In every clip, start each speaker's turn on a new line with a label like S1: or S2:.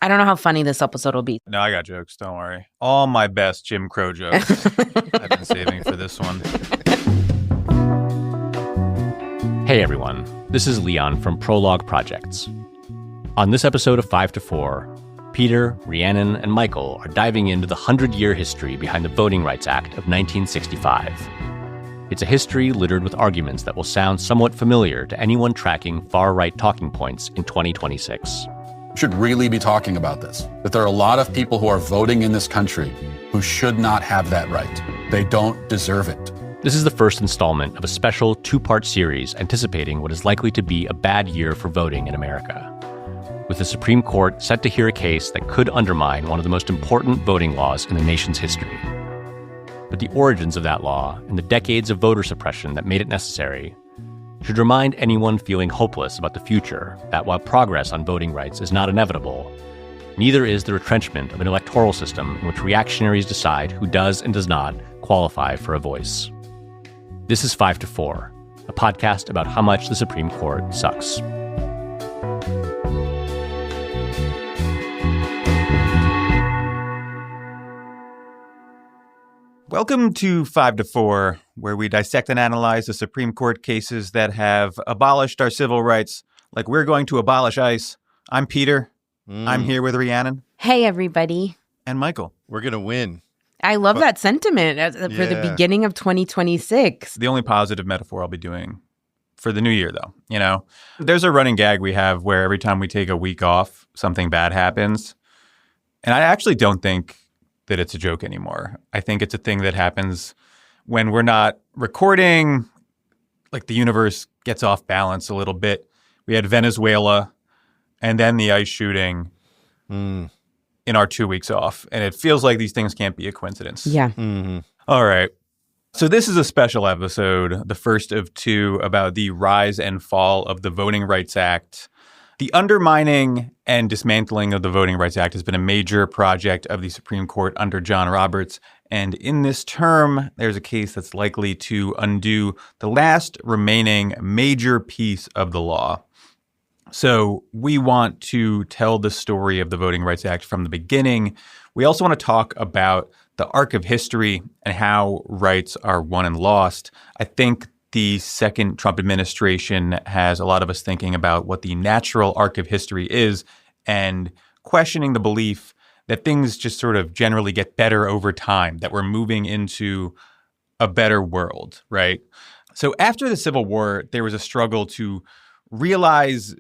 S1: I don't know how funny this episode will be.
S2: No, I got jokes. Don't worry. All my best Jim Crow jokes I've been saving for this one.
S3: Hey everyone, this is Leon from Prologue Projects. On this episode of 5 to 4, Peter, Rhiannon, and Michael are diving into the 100-year history behind the Voting Rights Act of 1965. It's a history littered with arguments that will sound somewhat familiar to anyone tracking far-right talking points in 2026.
S4: Should really be talking about this, that there are a lot of people who are voting in this country who should not have that right. They don't deserve it.
S3: This is the first installment of a special two-part series anticipating what is likely to be a bad year for voting in America, with the Supreme Court set to hear a case that could undermine one of the most important voting laws in the nation's history. But the origins of that law and the decades of voter suppression that made it necessary should remind anyone feeling hopeless about the future that while progress on voting rights is not inevitable, neither is the retrenchment of an electoral system in which reactionaries decide who does and does not qualify for a voice. This is 5 to 4, a podcast about how much the Supreme Court sucks.
S2: Welcome to 5 to 4, where we dissect and analyze the Supreme Court cases that have abolished our civil rights, like we're going to abolish ICE. I'm Peter. I'm here with Rhiannon.
S1: Hey, everybody.
S2: And Michael.
S5: We're going to win.
S1: I love that sentiment for the beginning of 2026.
S2: The only positive metaphor I'll be doing for the new year, though, you know, there's a running gag we have where every time we take a week off, something bad happens. And I actually don't think that it's a joke anymore. I think it's a thing that happens when we're not recording, like the universe gets off balance a little bit. We had Venezuela and then the ICE shooting in our 2 weeks off. And it feels like these things can't be a coincidence.
S1: Yeah.
S5: Mm-hmm.
S2: All right. So this is a special episode, the first of two, about the rise and fall of the Voting Rights Act. The undermining and dismantling of the Voting Rights Act has been a major project of the Supreme Court under John Roberts. And in this term, there's a case that's likely to undo the last remaining major piece of the law. So we want to tell the story of the Voting Rights Act from the beginning. We also want to talk about the arc of history and how rights are won and lost. I think the second Trump administration has a lot of us thinking about what the natural arc of history is and questioning the belief that things just sort of generally get better over time, that we're moving into a better world, right? So after the Civil War, there was a struggle to realize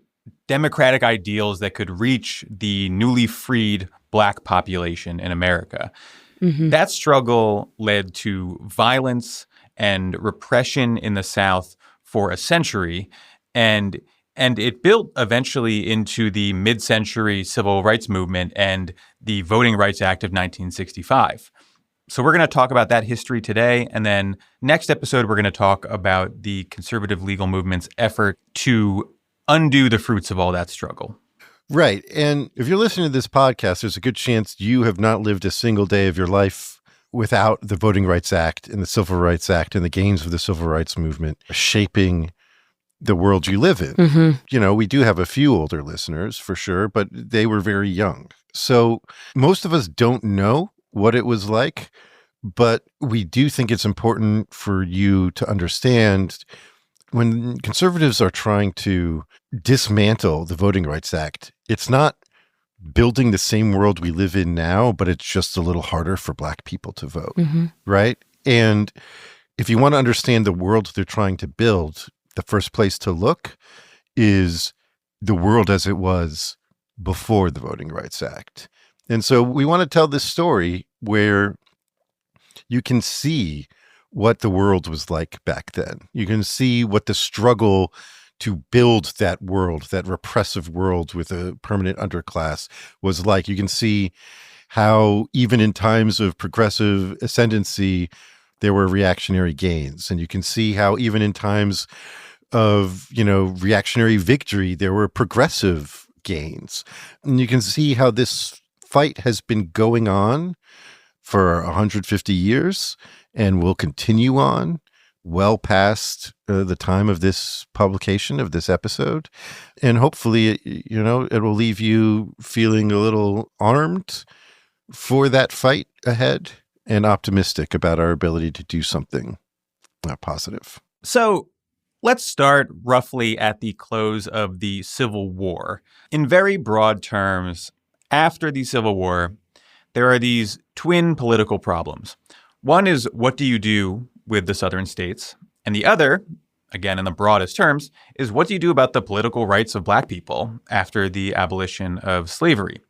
S2: democratic ideals that could reach the newly freed Black population in America. Mm-hmm. That struggle led to violence and repression in the South for a century, and it built eventually into the mid-century civil rights movement and the Voting Rights Act of 1965. So we're going to talk about that history today, and then next episode we're going to talk about the conservative legal movement's effort to undo the fruits of all that struggle.
S5: Right. And if you're listening to this podcast, there's a good chance you have not lived a single day of your life without the Voting Rights Act and the Civil Rights Act and the gains of the civil rights movement shaping the world you live in. Mm-hmm. You know, we do have a few older listeners for sure, but they were very young. So most of us don't know what it was like, but we do think it's important for you to understand when conservatives are trying to dismantle the Voting Rights Act, it's not building the same world we live in now, but it's just a little harder for Black people to vote, right? And if you want to understand the world they're trying to build, the first place to look is the world as it was before the Voting Rights Act. And so we want to tell this story where you can see what the world was like back then. You can see what the struggle to build that world, that repressive world with a permanent underclass was like. You can see how even in times of progressive ascendancy, there were reactionary gains. And you can see how even in times of, reactionary victory, there were progressive gains. And you can see how this fight has been going on for 150 years and will continue on well past the time of this publication of this episode. And hopefully, it will leave you feeling a little armed for that fight ahead and optimistic about our ability to do something positive.
S2: So let's start roughly at the close of the Civil War. In very broad terms, after the Civil War, there are these twin political problems. One is, what do you do with the southern states? And the other, again, in the broadest terms, is what do you do about the political rights of Black people after the abolition of slavery?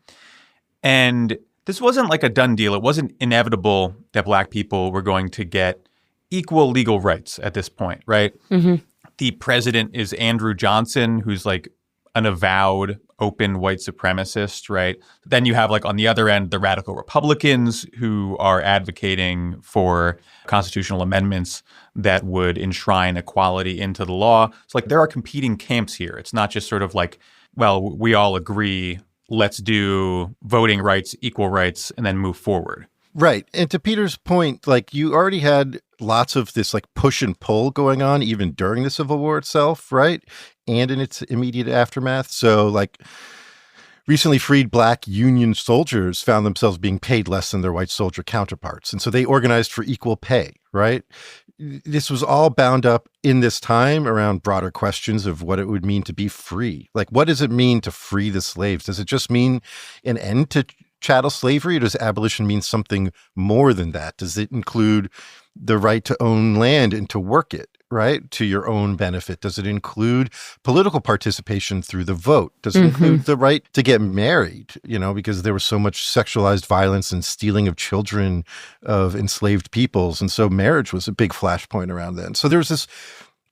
S2: And this wasn't like a done deal. It wasn't inevitable that Black people were going to get equal legal rights at this point, right? Mm-hmm. The president is Andrew Johnson, who's like an avowed open white supremacist, right? Then you have like on the other end, the radical Republicans who are advocating for constitutional amendments that would enshrine equality into the law. So like there are competing camps here. It's not just sort of like, well, we all agree, let's do voting rights, equal rights, and then move forward.
S5: Right. And to Peter's point, like you already had lots of this like push and pull going on even during the Civil War itself, right? And in its immediate aftermath. So like recently freed Black Union soldiers found themselves being paid less than their white soldier counterparts. And so they organized for equal pay, right? This was all bound up in this time around broader questions of what it would mean to be free. Like, what does it mean to free the slaves? Does it just mean an end to chattel slavery, or does abolition mean something more than that? Does it include the right to own land and to work it, right, to your own benefit? Does it include political participation through the vote? Does it include the right to get married, because there was so much sexualized violence and stealing of children of enslaved peoples. And so marriage was a big flashpoint around then. So there's this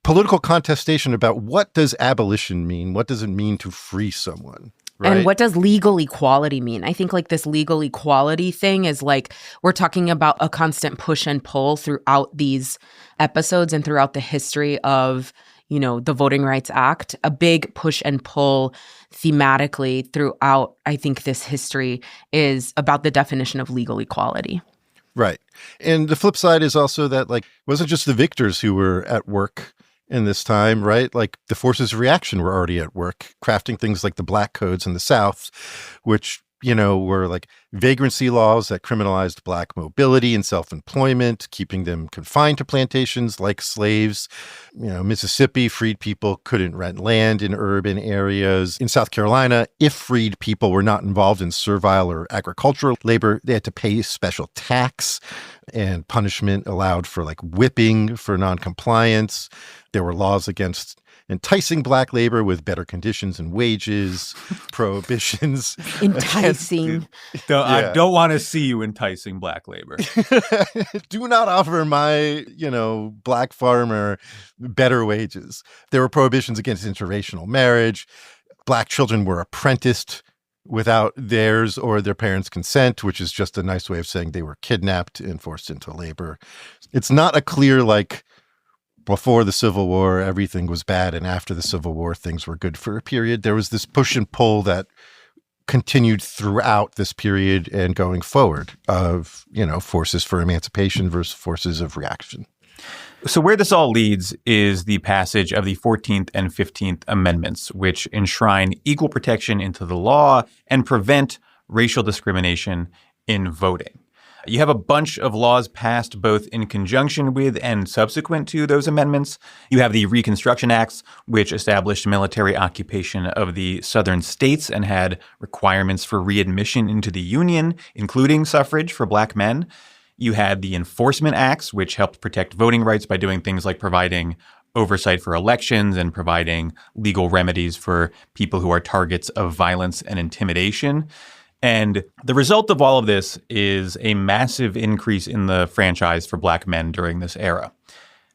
S5: political contestation about what does abolition mean? What does it mean to free someone? Right.
S1: And what does legal equality mean? I think like this legal equality thing is like we're talking about a constant push and pull throughout these episodes and throughout the history of, the Voting Rights Act. A big push and pull thematically throughout, I think, this history is about the definition of legal equality.
S5: Right. And the flip side is also that like it wasn't just the victors who were at work in this time, right? Like the forces of reaction were already at work, crafting things like the Black Codes in the South, which, were like vagrancy laws that criminalized Black mobility and self-employment, keeping them confined to plantations like slaves. Mississippi, freed people couldn't rent land in urban areas. In South Carolina, if freed people were not involved in servile or agricultural labor, they had to pay special tax, and punishment allowed for like whipping for noncompliance. There were laws against enticing Black labor with better conditions and wages, prohibitions.
S1: Enticing.
S2: I don't want to see you enticing Black labor.
S5: Do not offer my, Black farmer better wages. There were prohibitions against interracial marriage. Black children were apprenticed without theirs or their parents' consent, which is just a nice way of saying they were kidnapped and forced into labor. It's not a clear, like, before the Civil War, everything was bad, and after the Civil War, things were good for a period. There was this push and pull that continued throughout this period and going forward of, forces for emancipation versus forces of reaction.
S2: So where this all leads is the passage of the 14th and 15th Amendments, which enshrine equal protection into the law and prevent racial discrimination in voting. You have a bunch of laws passed both in conjunction with and subsequent to those amendments. You have the Reconstruction Acts, which established military occupation of the southern states and had requirements for readmission into the Union, including suffrage for Black men. You had the Enforcement Acts, which helped protect voting rights by doing things like providing oversight for elections and providing legal remedies for people who are targets of violence and intimidation. And the result of all of this is a massive increase in the franchise for Black men during this era.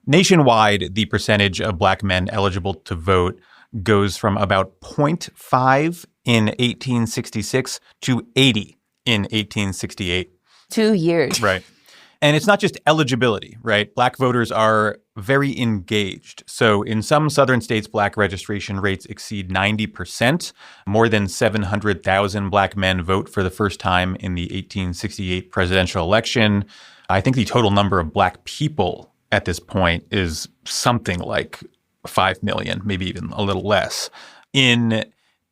S2: Nationwide, the percentage of Black men eligible to vote goes from about 0.5 in 1866 to 80 in 1868.
S1: 2 years.
S2: Right. And it's not just eligibility, right? Black voters are very engaged. So in some southern states, Black registration rates exceed 90%. More than 700,000 Black men vote for the first time in the 1868 presidential election. I think the total number of Black people at this point is something like 5 million, maybe even a little less. In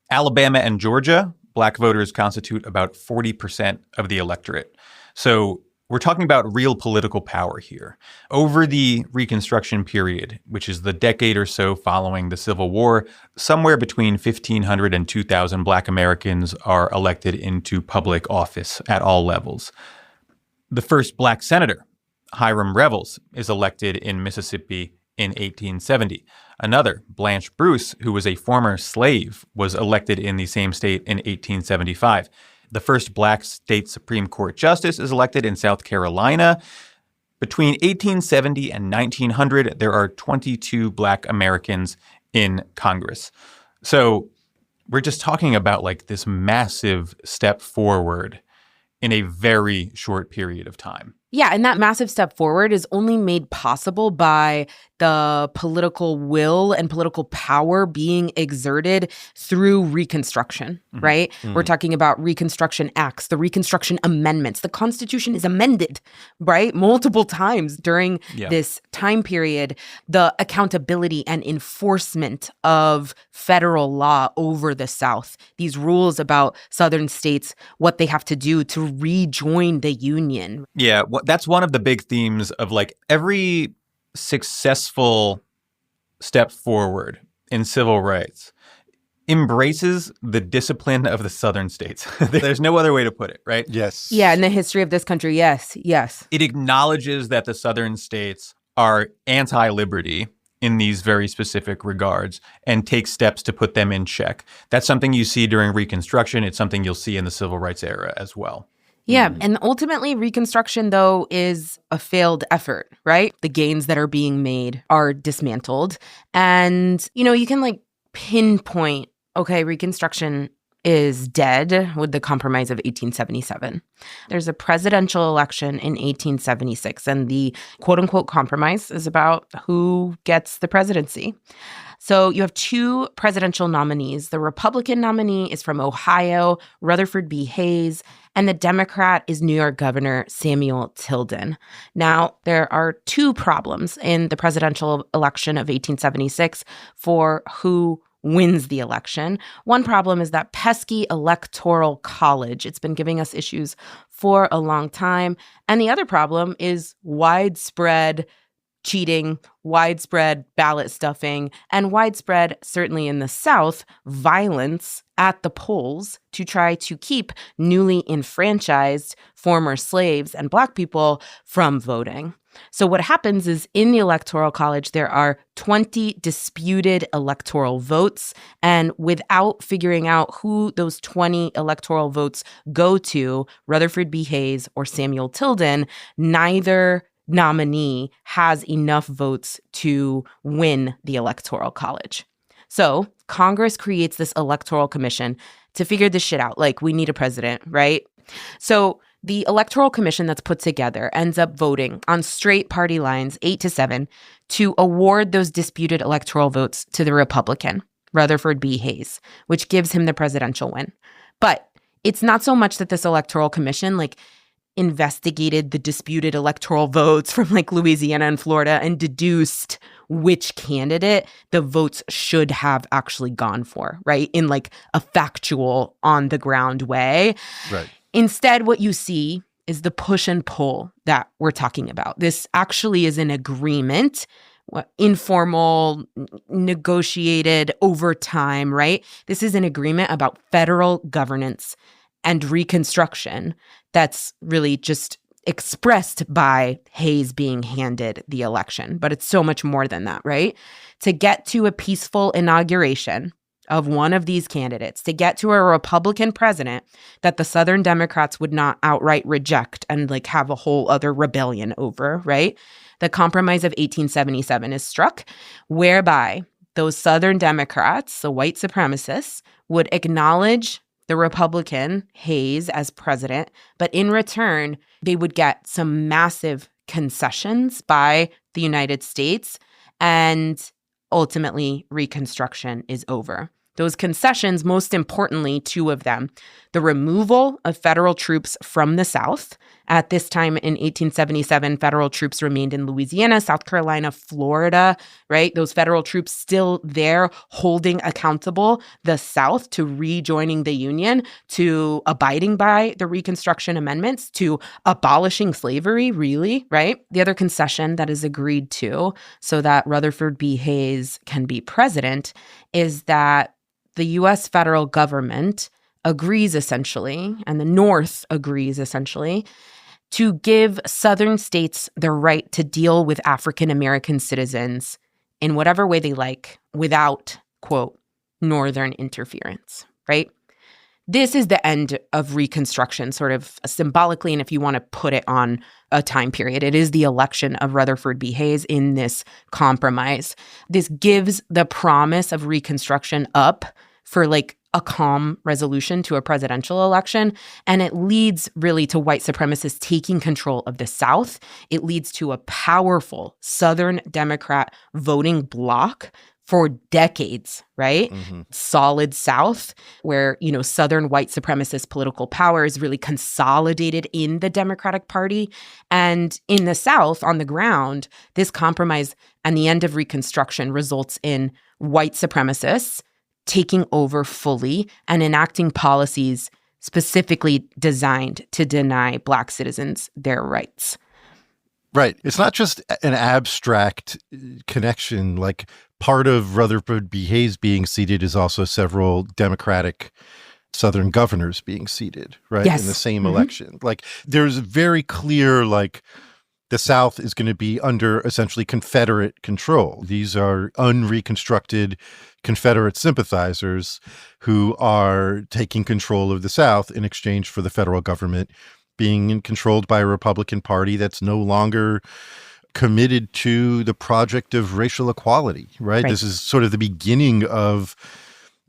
S2: Alabama and Georgia, Black voters constitute about 40% of the electorate. So we're talking about real political power here. Over the Reconstruction period, which is the decade or so following the Civil War, somewhere between 1,500 and 2,000 Black Americans are elected into public office at all levels. The first Black senator, Hiram Revels, is elected in Mississippi in 1870. Another, Blanche Bruce, who was a former slave, was elected in the same state in 1875. The first Black state Supreme Court justice is elected in South Carolina. Between 1870 and 1900, there are 22 Black Americans in Congress. So we're just talking about like this massive step forward in a very short period of time.
S1: Yeah, and that massive step forward is only made possible by the political will and political power being exerted through Reconstruction, right? Mm-hmm. We're talking about Reconstruction Acts, the Reconstruction Amendments. The Constitution is amended, right? Multiple times during this time period. The accountability and enforcement of federal law over the South, these rules about Southern states, what they have to do to rejoin the Union.
S2: Yeah, that's one of the big themes of like every successful step forward in civil rights embraces the discipline of the Southern states. There's no other way to put it, right?
S5: Yes.
S1: Yeah, in the history of this country, yes.
S2: It acknowledges that the Southern states are anti-liberty in these very specific regards and takes steps to put them in check. That's something you see during Reconstruction. It's something you'll see in the Civil Rights era as well.
S1: Yeah. And ultimately, Reconstruction, though, is a failed effort, right? The gains that are being made are dismantled. And, you know, you can like pinpoint, okay, Reconstruction is dead with the Compromise of 1877. There's a presidential election in 1876, and the quote unquote compromise is about who gets the presidency. So you have two presidential nominees. The Republican nominee is from Ohio, Rutherford B. Hayes, and the Democrat is New York Governor Samuel Tilden. Now, there are two problems in the presidential election of 1876 for who wins the election. One problem is that pesky Electoral College. It's been giving us issues for a long time. And the other problem is widespread cheating, widespread ballot stuffing, and widespread, certainly in the South, violence at the polls to try to keep newly enfranchised former slaves and Black people from voting. So what happens is in the Electoral College, there are 20 disputed electoral votes. And without figuring out who those 20 electoral votes go to, Rutherford B. Hayes or Samuel Tilden, neither nominee has enough votes to win the Electoral College. So Congress creates this Electoral Commission to figure this shit out. Like, we need a president, right? So the Electoral Commission that's put together ends up voting on straight party lines, 8-7, to award those disputed electoral votes to the Republican, Rutherford B. Hayes, which gives him the presidential win. But it's not so much that this Electoral Commission, like, investigated the disputed electoral votes from like Louisiana and Florida and deduced which candidate the votes should have actually gone for, right? In like a factual, on the ground way.
S5: Right.
S1: Instead, what you see is the push and pull that we're talking about. This actually is an agreement, informal, negotiated over time, right? This is an agreement about federal governance and Reconstruction that's really just expressed by Hayes being handed the election. But it's so much more than that, right? To get to a peaceful inauguration of one of these candidates, to get to a Republican president that the Southern Democrats would not outright reject and like have a whole other rebellion over, right? The Compromise of 1877 is struck, whereby those Southern Democrats, the white supremacists, would acknowledge the Republican, Hayes, as president, but in return, they would get some massive concessions by the United States, and ultimately, Reconstruction is over. Those concessions, most importantly, two of them, the removal of federal troops from the South At this time in 1877, federal troops remained in Louisiana, South Carolina, Florida, right? Those federal troops still there holding accountable the South to rejoining the Union, to abiding by the Reconstruction Amendments, to abolishing slavery, really, right? The other concession that is agreed to so that Rutherford B. Hayes can be president is that the U.S. federal government agrees essentially, and the North agrees essentially, to give Southern states the right to deal with African American citizens in whatever way they like without, quote, Northern interference, right? This is the end of Reconstruction, sort of symbolically, and if you want to put it on a time period, it is the election of Rutherford B. Hayes in this compromise. This gives the promise of Reconstruction up for like a calm resolution to a presidential election. And it leads really to white supremacists taking control of the South. It leads to a powerful Southern Democrat voting bloc for decades, right? Solid South, where, you know, Southern white supremacist political power is really consolidated in the Democratic Party. And in the South, on the ground, this compromise and the end of Reconstruction results in white supremacists taking over fully and enacting policies specifically designed to deny Black citizens their rights.
S5: Right. It's not just an abstract connection. Like, part of Rutherford B. Hayes being seated is also several Democratic Southern governors being seated, right?
S1: Yes.
S5: In the same election. Like, there's very clear, like, the South is going to be under essentially Confederate control. These are unreconstructed Confederate sympathizers who are taking control of the South in exchange for the federal government being controlled by a Republican Party that's no longer committed to the project of racial equality, right? This is sort of the beginning of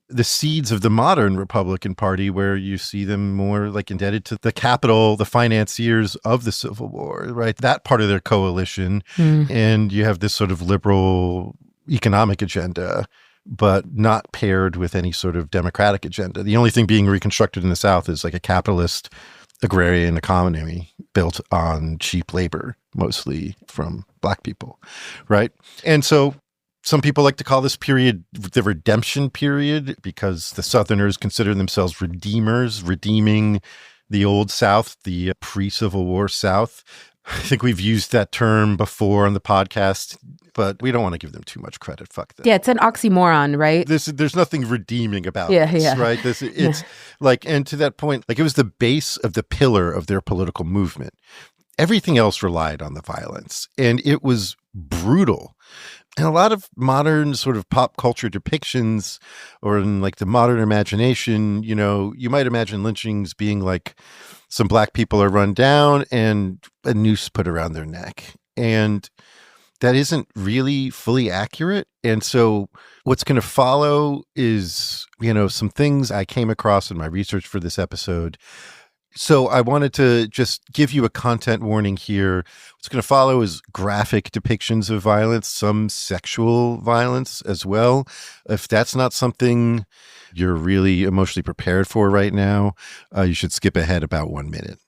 S5: the seeds of the modern Republican Party, where you see them more like indebted to the capital, the financiers of the Civil War, right? That part of their coalition. And you have this sort of liberal economic agenda, but not paired with any sort of democratic agenda. The only thing being reconstructed in the South is like a capitalist agrarian economy built on cheap labor, mostly from Black people, right? And so some people like to call this period the redemption period because the Southerners consider themselves redeemers, redeeming the old South, the pre-Civil War South. I think we've used that term before on the podcast, but we don't want to give them too much credit. Fuck that.
S1: Yeah, it's an oxymoron, right?
S5: There's nothing redeeming about this, right? It's like, and to that point, like, it was the base of the pillar of their political movement. Everything else relied on the violence, and it was brutal. And a lot of modern sort of pop culture depictions, or in like the modern imagination, you know, you might imagine lynchings being like some Black people are run down and a noose put around their neck. And that isn't really fully accurate. And so what's going to follow is, you know, some things I came across in my research for this episode. So I wanted to just give you a content warning here. What's going to follow is graphic depictions of violence, some sexual violence as well. If that's not something you're really emotionally prepared for right now, you should skip ahead about 1 minute.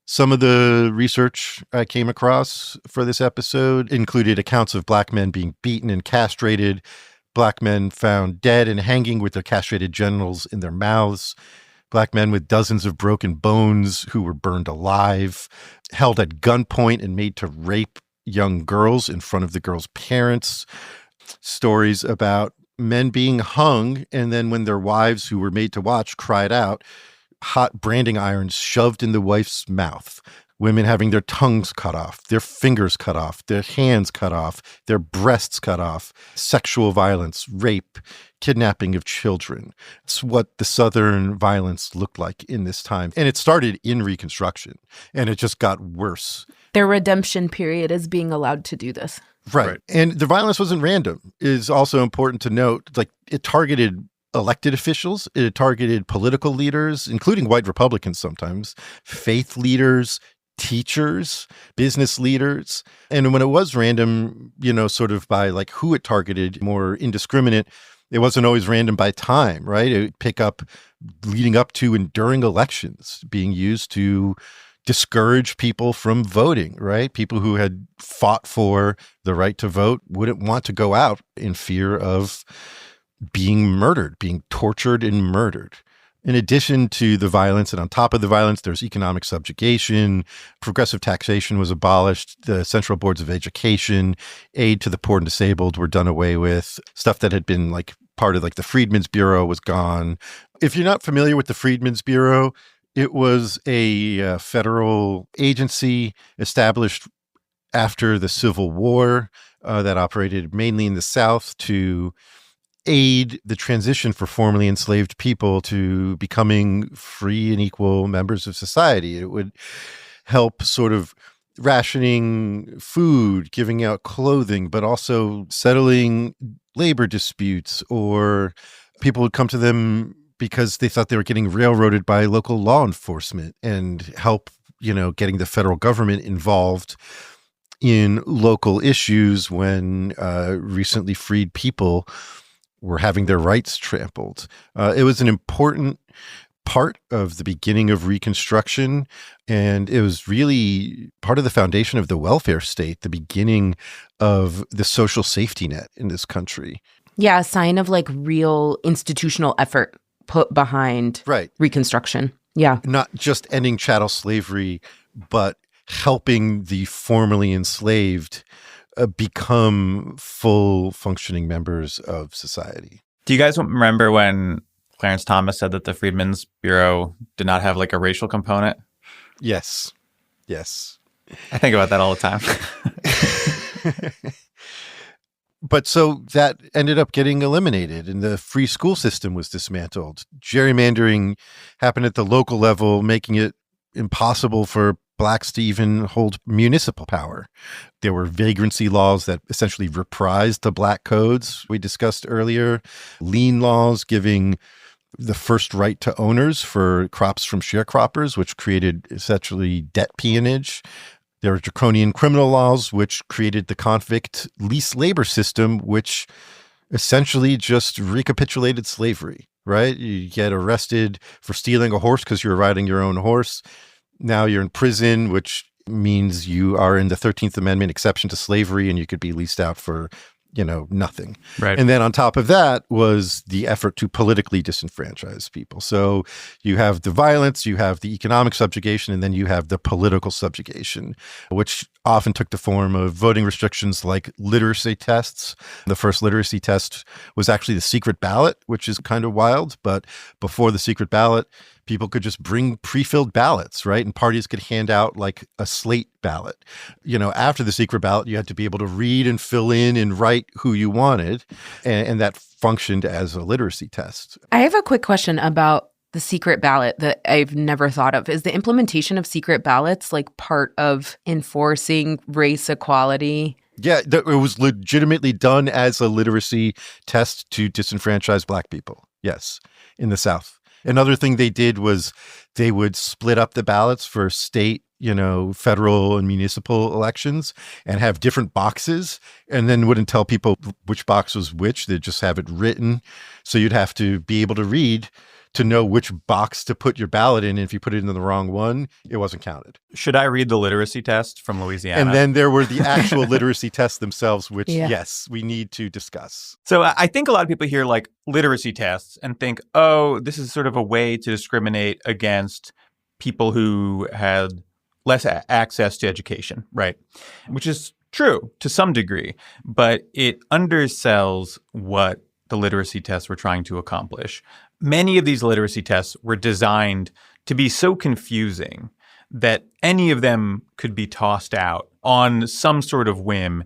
S5: Some of the research I came across for this episode included accounts of Black men being beaten and castrated, Black men found dead and hanging with their castrated genitals in their mouths, Black men with dozens of broken bones who were burned alive, held at gunpoint and made to rape young girls in front of the girls' parents, stories about men being hung, and then when their wives, who were made to watch, cried out, hot branding irons shoved in the wife's mouth, women having their tongues cut off, their fingers cut off, their hands cut off, their breasts cut off, sexual violence, rape, kidnapping of children. It's what the Southern violence looked like in this time. And it started in Reconstruction, and it just got worse.
S1: Their redemption period is being allowed to do this.
S5: Right. And the violence wasn't random. It is also important to note, like, it targeted elected officials, it targeted political leaders, including white Republicans sometimes, faith leaders, teachers, business leaders. And when it was random, you know, sort of by like who it targeted, more indiscriminate, it wasn't always random by time, right? It would pick up leading up to and during elections, being used to discourage people from voting, right? People who had fought for the right to vote wouldn't want to go out in fear of being murdered, being tortured and murdered. In addition to the violence and on top of the violence, there's economic subjugation, progressive taxation was abolished, the central boards of education, aid to the poor and disabled were done away with, stuff that had been like part of like the Freedmen's Bureau was gone. If you're not familiar with the Freedmen's Bureau, it was a federal agency established after the Civil War that operated mainly in the South to aid the transition for formerly enslaved people to becoming free and equal members of society. It would help sort of rationing food, giving out clothing, but also settling labor disputes, or people would come to them because they thought they were getting railroaded by local law enforcement and help, getting the federal government involved in local issues when recently freed people were having their rights trampled. It was an important part of the beginning of Reconstruction, and it was really part of the foundation of the welfare state, the beginning of the social safety net in this country.
S1: Yeah, a sign of like real institutional effort put behind Reconstruction. Yeah.
S5: Not just ending chattel slavery, but helping the formerly enslaved become full functioning members of society.
S2: Do you guys remember when Clarence Thomas said that the Freedmen's Bureau did not have like a racial component?
S5: Yes.
S2: I think about that all the time.
S5: But so that ended up getting eliminated and the free school system was dismantled. Gerrymandering happened at the local level, making it impossible for blacks to even hold municipal power. There were vagrancy laws that essentially reprised the black codes we discussed earlier, lien laws giving the first right to owners for crops from sharecroppers, which created essentially debt peonage. There were draconian criminal laws, which created the convict lease labor system, which essentially just recapitulated slavery, right? You get arrested for stealing a horse because you're riding your own horse. Now you're in prison, which means you are in the 13th Amendment exception to slavery and you could be leased out for, nothing.
S2: Right.
S5: And then on top of that was the effort to politically disenfranchise people. So you have the violence, you have the economic subjugation, and then you have the political subjugation, which often took the form of voting restrictions like literacy tests. The first literacy test was actually the secret ballot, which is kind of wild. But before the secret ballot, people could just bring pre-filled ballots, right? And parties could hand out like a slate ballot. After the secret ballot, you had to be able to read and fill in and write who you wanted. And that functioned as a literacy test.
S1: I have a quick question about the secret ballot that I've never thought of. Is the implementation of secret ballots like part of enforcing race equality?
S5: Yeah, it was legitimately done as a literacy test to disenfranchise black people. Yes, in the South. Another thing they did was they would split up the ballots for state, federal and municipal elections and have different boxes and then wouldn't tell people which box was which. They'd just have it written. So you'd have to be able to read to know which box to put your ballot in. And if you put it in the wrong one, it wasn't counted.
S2: Should I read the literacy test from Louisiana?
S5: And then there were the actual literacy tests themselves, which, yes, we need to discuss.
S2: So I think a lot of people hear like literacy tests and think, oh, this is sort of a way to discriminate against people who had less access to education, right? Which is true to some degree, but it undersells what the literacy tests were trying to accomplish. Many of these literacy tests were designed to be so confusing that any of them could be tossed out on some sort of whim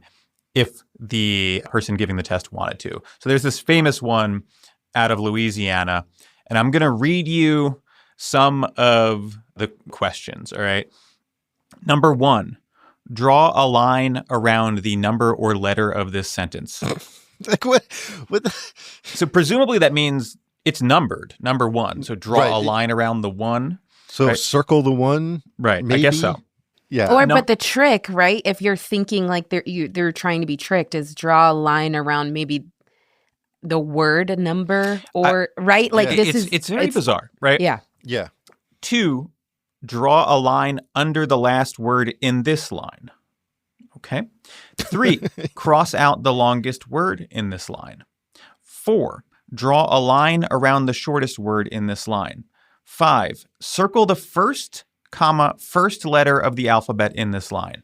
S2: if the person giving the test wanted to. So there's this famous one out of Louisiana, and I'm going to read you some of the questions, all right? Number 1, draw a line around the number or letter of this sentence.
S5: Like what?
S2: So presumably that means it's numbered, number 1. So draw a line around the 1.
S5: So circle the 1?
S2: Right.
S5: Maybe?
S2: I guess so.
S5: Yeah.
S1: But the trick, right? If you're thinking like they're trying to be tricked, is draw a line around maybe the word number or right? Like it's very
S2: bizarre, right?
S1: Yeah.
S5: Yeah.
S2: 2, draw a line under the last word in this line. Okay. 3, cross out the longest word in this line. 4, draw a line around the shortest word in this line. 5, circle the first letter of the alphabet in this line.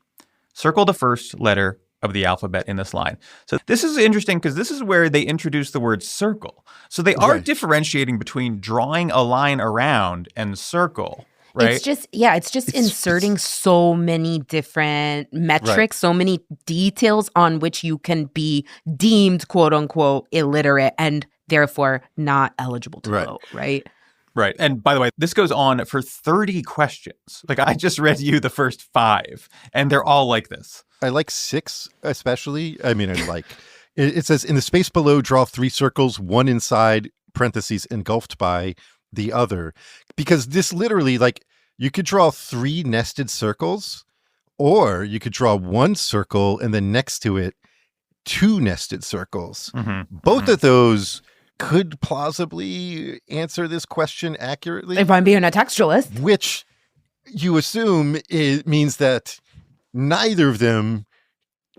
S2: Circle the first letter of the alphabet in this line. So this is interesting because this is where they introduce the word circle. So they are differentiating between drawing a line around and circle. Right?
S1: It's just inserting so many different metrics, so many details on which you can be deemed, quote unquote, illiterate and therefore not eligible to vote, right?
S2: Right. And by the way, this goes on for 30 questions. Like I just read you the first 5 and they're all like this.
S5: I like 6 especially. I mean, it says in the space below, draw 3 circles, one inside parentheses engulfed by the other, because this literally, like, you could draw 3 nested circles, or you could draw 1 circle and then next to it 2 nested circles. Both of those could plausibly answer this question accurately.
S1: If I'm being a textualist.
S5: Which you assume it means that neither of them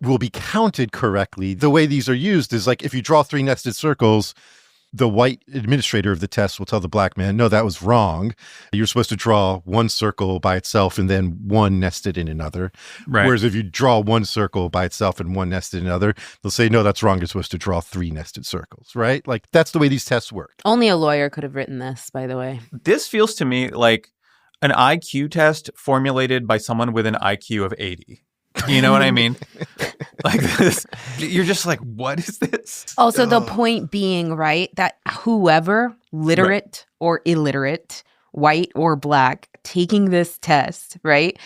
S5: will be counted correctly. The way these are used is like if you draw 3 nested circles, the white administrator of the test will tell the black man, no, that was wrong. You're supposed to draw 1 circle by itself and then 1 nested in another. Right. Whereas if you draw 1 circle by itself and 1 nested in another, they'll say, no, that's wrong. You're supposed to draw 3 nested circles, right? Like that's the way these tests work.
S1: Only a lawyer could have written this, by the way.
S2: This feels to me like an IQ test formulated by someone with an IQ of 80. You know what I mean? Like this, you're just like, what is this?
S1: Also, the point being, right, that whoever, literate or illiterate, white or black, taking this test, right,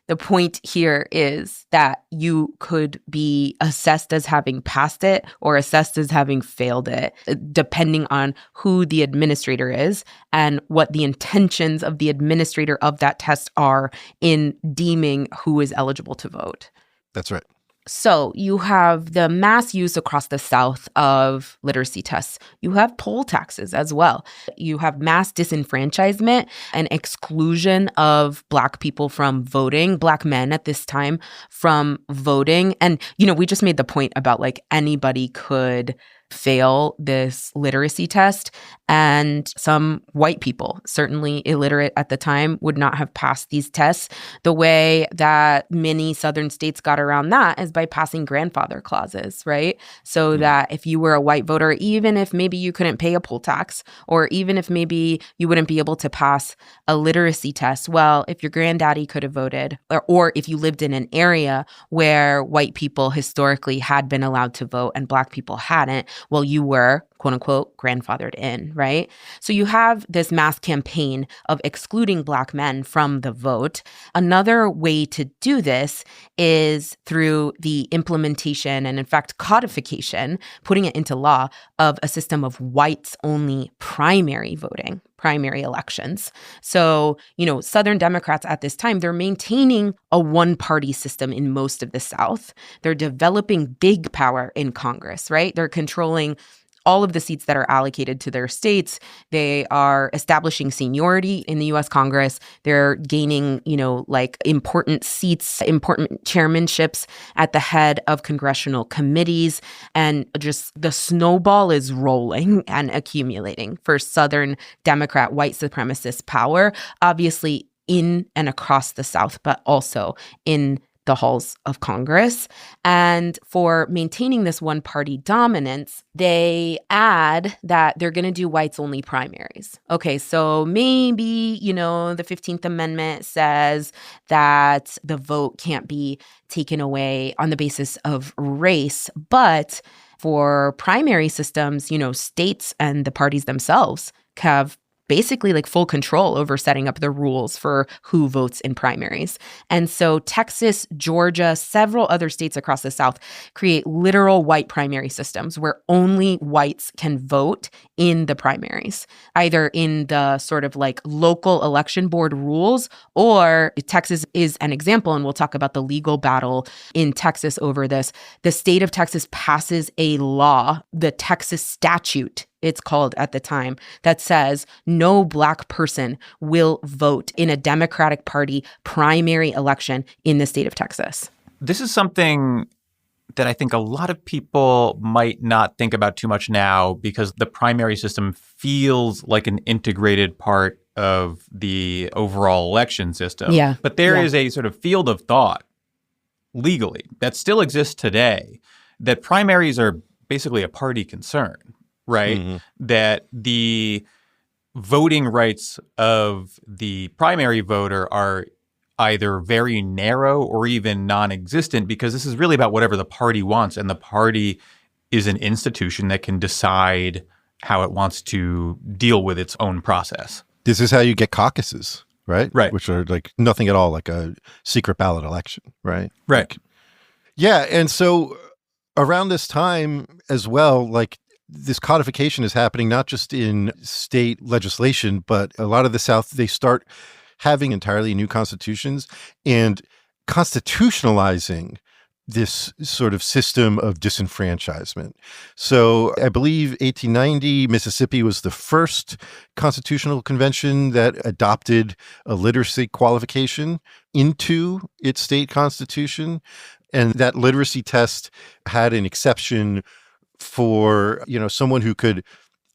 S1: the point here is that you could be assessed as having passed it or assessed as having failed it, depending on who the administrator is and what the intentions of the administrator of that test are in deeming who is eligible to vote.
S5: That's right.
S1: So you have the mass use across the South of literacy tests. You have poll taxes as well. You have mass disenfranchisement and exclusion of Black people from voting, Black men at this time from voting. And, you know, we just made the point about like anybody could fail this literacy test. And some white people, certainly illiterate at the time, would not have passed these tests. The way that many Southern states got around that is by passing grandfather clauses, right? So that if you were a white voter, even if maybe you couldn't pay a poll tax, or even if maybe you wouldn't be able to pass a literacy test, well, if your granddaddy could have voted, or if you lived in an area where white people historically had been allowed to vote and Black people hadn't, well, you were, quote unquote, grandfathered in, right? So you have this mass campaign of excluding Black men from the vote. Another way to do this is through the implementation and, in fact, codification, putting it into law, of a system of whites-only primary voting, primary elections. So, you know, Southern Democrats at this time, they're maintaining a one-party system in most of the South. They're developing big power in Congress, right? They're controlling all of the seats that are allocated to their states. They are establishing seniority in the U.S. Congress. They're gaining, you know, like important seats, important chairmanships at the head of congressional committees. And just the snowball is rolling and accumulating for Southern Democrat white supremacist power, obviously in and across the South, but also in the halls of Congress. And for maintaining this one-party dominance, they add that they're going to do whites-only primaries. Okay, so maybe, you know, the 15th Amendment says that the vote can't be taken away on the basis of race, but for primary systems, you know, states and the parties themselves have basically like full control over setting up the rules for who votes in primaries. And so Texas, Georgia, several other states across the South create literal white primary systems where only whites can vote in the primaries, either in the sort of like local election board rules, or Texas is an example, and we'll talk about the legal battle in Texas over this. The state of Texas passes a law, the Texas statute it's called at the time, that says no Black person will vote in a Democratic Party primary election in the state of Texas.
S2: This is something that I think a lot of people might not think about too much now because the primary system feels like an integrated part of the overall election system.
S1: Yeah.
S2: But there is a sort of field of thought legally that still exists today that primaries are basically a party concern, right? Mm-hmm. That the voting rights of the primary voter are either very narrow or even non-existent because this is really about whatever the party wants. And the party is an institution that can decide how it wants to deal with its own process.
S5: This is how you get caucuses, right?
S2: Right.
S5: Which are like nothing at all like a secret ballot election, right?
S2: Right.
S5: Like, yeah. And so around this time as well, like this codification is happening not just in state legislation, but a lot of the South, they start having entirely new constitutions and constitutionalizing this sort of system of disenfranchisement. So I believe 1890, Mississippi was the first constitutional convention that adopted a literacy qualification into its state constitution. And that literacy test had an exception for, someone who could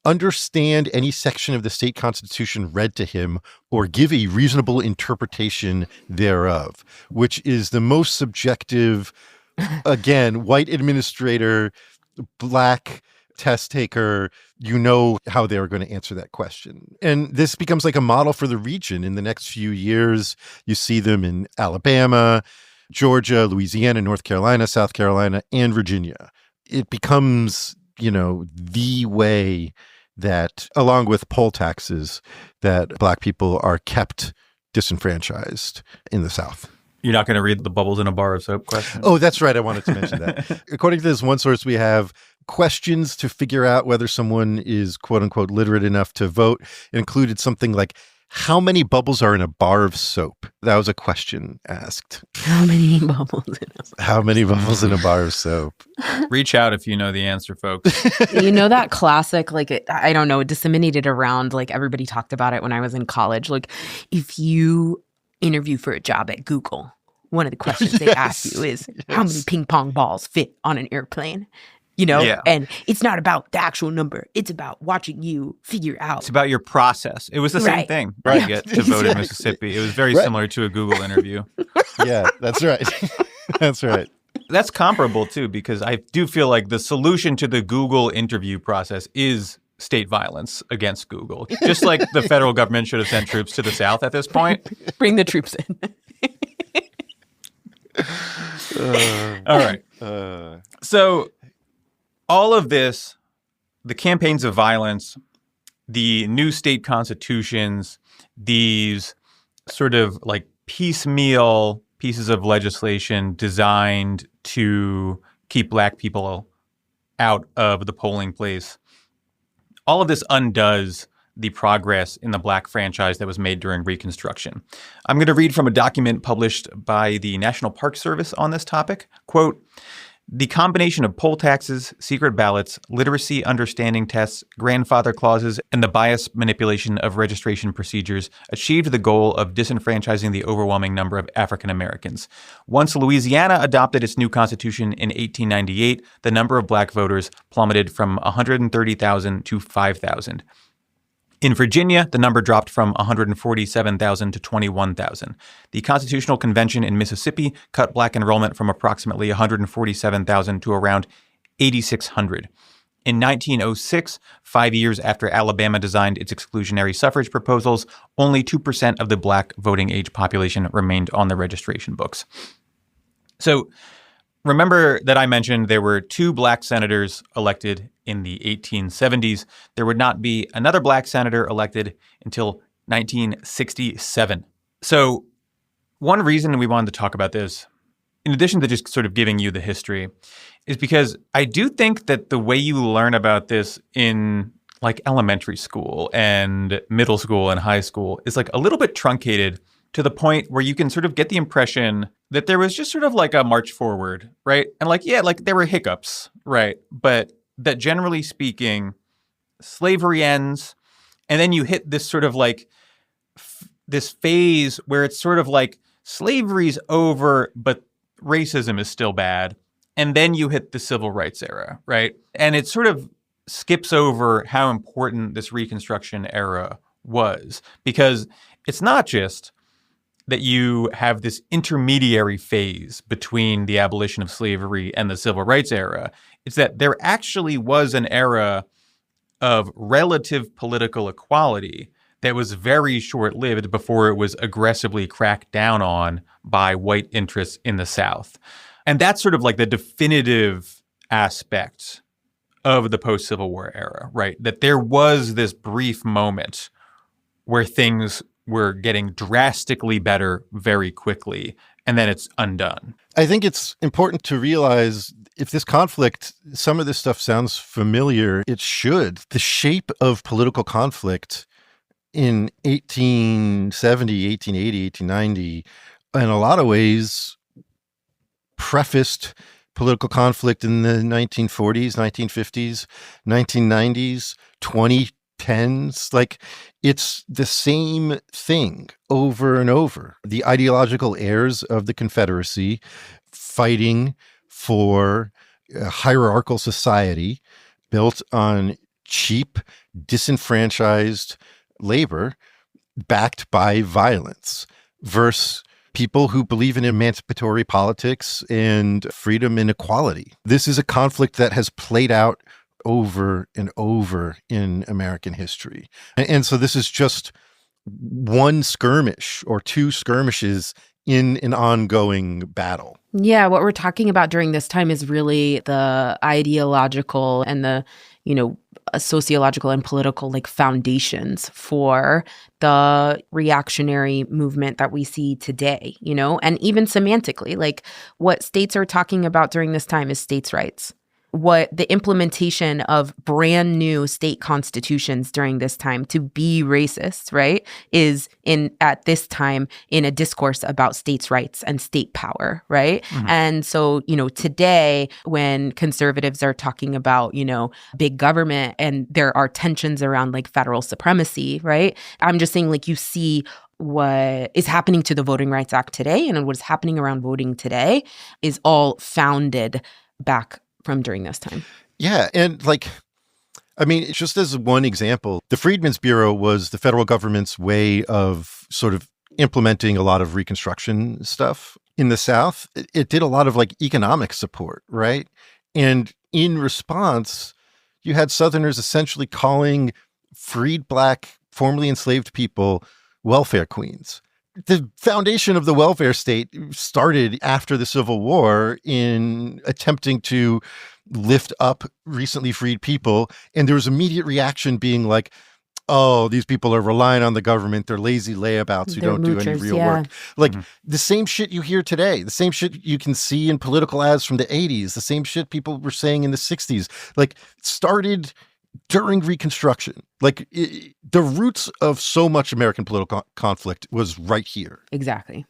S5: understand any section of the state constitution read to him or give a reasonable interpretation thereof, which is the most subjective, again, white administrator, Black test taker, how they're going to answer that question. And this becomes like a model for the region. In the next few years, you see them in Alabama, Georgia, Louisiana, North Carolina, South Carolina, and Virginia. It becomes, the way that, along with poll taxes, that Black people are kept disenfranchised in the South.
S2: You're not going to read the bubbles in a bar of soap question?
S5: Oh, that's right. I wanted to mention that. According to this one source, we have questions to figure out whether someone is, quote unquote, literate enough to vote. It included something like, how many bubbles are in a bar of soap? That was a question asked.
S1: How many bubbles in a bar?
S5: How many bubbles in a bar of soap?
S2: Reach out if you know the answer, folks.
S1: That classic, I don't know, disseminated around, everybody talked about it when I was in college. If you interview for a job at Google, one of the questions they ask you is, how many ping pong balls fit on an airplane?
S2: Yeah.
S1: And it's not about the actual number. It's about watching you figure out.
S2: It's about your process. It was the same thing to get to vote in Mississippi. It was very similar to a Google interview.
S5: Yeah, that's right. That's right.
S2: That's comparable, too, because I do feel like the solution to the Google interview process is state violence against Google. Just like the federal government should have sent troops to the South at this point.
S1: Bring the troops in.
S2: All right. So all of this, the campaigns of violence, the new state constitutions, these sort of piecemeal pieces of legislation designed to keep Black people out of the polling place, all of this undoes the progress in the Black franchise that was made during Reconstruction. I'm going to read from a document published by the National Park Service on this topic. Quote, "The combination of poll taxes, secret ballots, literacy understanding tests, grandfather clauses, and the bias manipulation of registration procedures achieved the goal of disenfranchising the overwhelming number of African Americans. Once Louisiana adopted its new constitution in 1898, the number of Black voters plummeted from 130,000 to 5,000. In Virginia, the number dropped from 147,000 to 21,000. The Constitutional Convention in Mississippi cut Black enrollment from approximately 147,000 to around 8,600. In 1906, 5 years after Alabama designed its exclusionary suffrage proposals, only 2% of the Black voting age population remained on the registration books." So remember that I mentioned there were 2 Black senators elected in the 1870s. There would not be another Black senator elected until 1967. So one reason we wanted to talk about this, in addition to just sort of giving you the history, is because I do think that the way you learn about this in elementary school and middle school and high school is a little bit truncated to the point where you can sort of get the impression that there was just sort of a march forward, right? And there were hiccups, right? But that generally speaking, slavery ends, and then you hit this sort of like this phase where it's sort of like slavery's over, but racism is still bad. And then you hit the civil rights era, right? And it sort of skips over how important this Reconstruction era was, because it's not just that you have this intermediary phase between the abolition of slavery and the civil rights era. It's that there actually was an era of relative political equality that was very short-lived before it was aggressively cracked down on by white interests in the South. And that's sort of like the definitive aspect of the post-Civil War era, right? That there was this brief moment where things were getting drastically better very quickly, and then it's undone.
S5: I think it's important to realize if this conflict, some of this stuff sounds familiar, it should. The shape of political conflict in 1870, 1880, 1890, in a lot of ways, prefaced political conflict in the 1940s, 1950s, 1990s, 2010s. Like, it's the same thing over and over. The ideological heirs of the Confederacy fighting for a hierarchical society built on cheap, disenfranchised labor backed by violence versus people who believe in emancipatory politics and freedom and equality. This is a conflict that has played out over and over in American history. And so this is just one skirmish or two skirmishes in an ongoing battle.
S1: Yeah, what we're talking about during this time is really the ideological and the, sociological and political foundations for the reactionary movement that we see today, and even semantically, what states are talking about during this time is states' rights. What the implementation of brand new state constitutions during this time to be racist, right, is at this time in a discourse about states' rights and state power, right? Mm-hmm. And so, today when conservatives are talking about, big government and there are tensions around federal supremacy, right? I'm just saying you see what is happening to the Voting Rights Act today and what's happening around voting today is all founded back from during this time.
S5: Yeah. And just as one example, the Freedmen's Bureau was the federal government's way of sort of implementing a lot of Reconstruction stuff in the South. It did a lot of economic support, right? And in response, you had Southerners essentially calling freed Black, formerly enslaved people welfare queens. The foundation of the welfare state started after the Civil War in attempting to lift up recently freed people. And there was immediate reaction being like, oh, these people are relying on the government. They're lazy layabouts who don't do any real work. The same shit you hear today, the same shit you can see in political ads from the 80s, the same shit people were saying in the 60s, started during Reconstruction. The roots of so much American political conflict was right here.
S1: Exactly.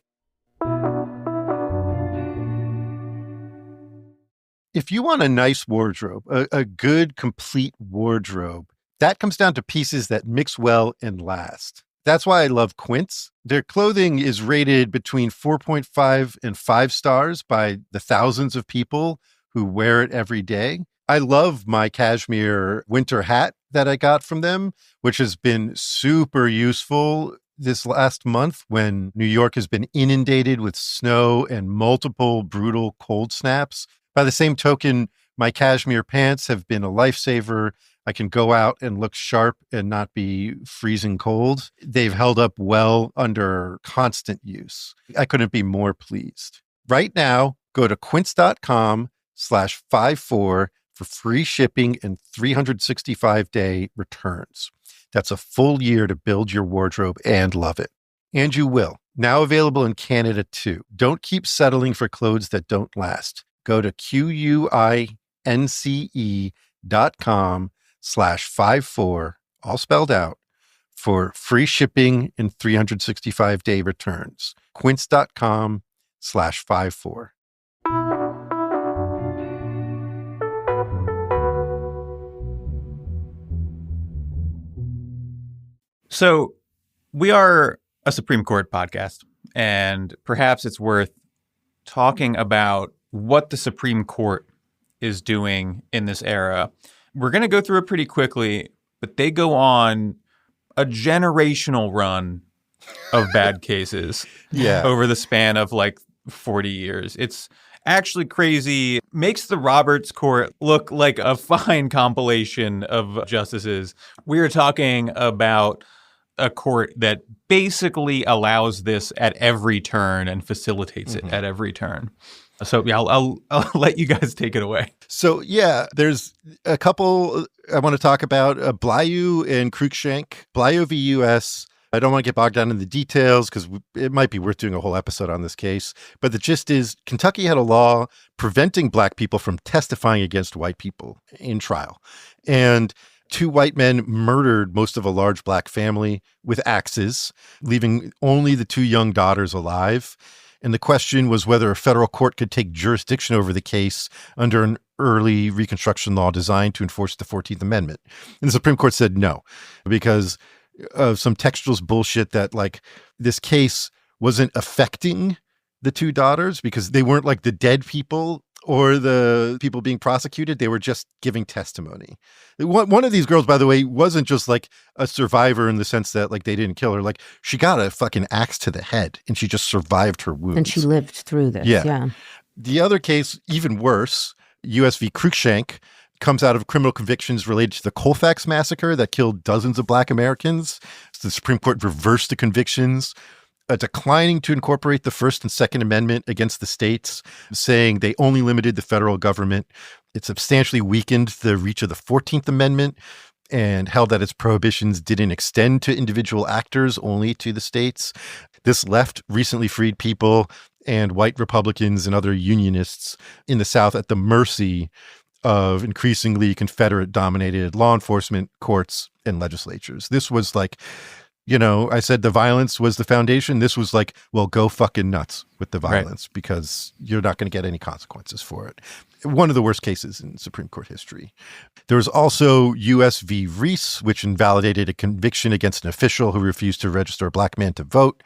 S5: If you want a nice wardrobe, a good, complete wardrobe, that comes down to pieces that mix well and last. That's why I love Quince. Their clothing is rated between 4.5 and 5 stars by the thousands of people who wear it every day. I love my cashmere winter hat that I got from them, which has been super useful this last month when New York has been inundated with snow and multiple brutal cold snaps. By the same token, my cashmere pants have been a lifesaver. I can go out and look sharp and not be freezing cold. They've held up well under constant use. I couldn't be more pleased. Right now, go to quince.com/54 for free shipping and 365-day returns. That's a full year to build your wardrobe and love it. And you will. Now available in Canada too. Don't keep settling for clothes that don't last. Go to quince.com/54, all spelled out, for free shipping and 365-day returns. Quince.com/54.
S2: So we are a Supreme Court podcast, and perhaps it's worth talking about what the Supreme Court is doing in this era. We're going to go through it pretty quickly, but they go on a generational run of bad cases over the span of like 40 years. It's actually crazy. Makes the Roberts Court look like a fine compilation of justices. We are talking about a court that basically allows this at every turn and facilitates it at every turn. So yeah, I'll let you guys take it away.
S5: So yeah, there's a couple I want to talk about, Blyeu and Cruikshank. Blyeu v. U.S. I don't want to get bogged down in the details because it might be worth doing a whole episode on this case. But the gist is Kentucky had a law preventing black people from testifying against white people in trial. And 2 white men murdered most of a large black family with axes, leaving only the 2 young daughters alive. And the question was whether a federal court could take jurisdiction over the case under an early Reconstruction law designed to enforce the 14th Amendment. And the Supreme Court said no, because of some textualist bullshit that like this case wasn't affecting the 2 daughters because they weren't like the dead people or the people being prosecuted. They were just giving testimony. One of these girls, by the way, wasn't just like a survivor in the sense that like they didn't kill her. Like she got a fucking axe to the head and she just survived her wounds.
S1: And she lived through this. Yeah.
S5: The other case, even worse, U.S. v. Cruikshank, comes out of criminal convictions related to the Colfax massacre that killed dozens of black Americans. So the Supreme Court reversed the convictions, declining to incorporate the First and Second Amendment against the states, saying they only limited the federal government. It substantially weakened the reach of the 14th Amendment and held that its prohibitions didn't extend to individual actors, only to the states. This left recently freed people and white Republicans and other unionists in the South at the mercy of increasingly Confederate-dominated law enforcement, courts, and legislatures. This was like, you know, I said the violence was the foundation. This was like, well, go fucking nuts with the violence because you're not going to get any consequences for it. One of the worst cases in Supreme Court history. There was also U.S. v. Reese, which invalidated a conviction against an official who refused to register a black man to vote.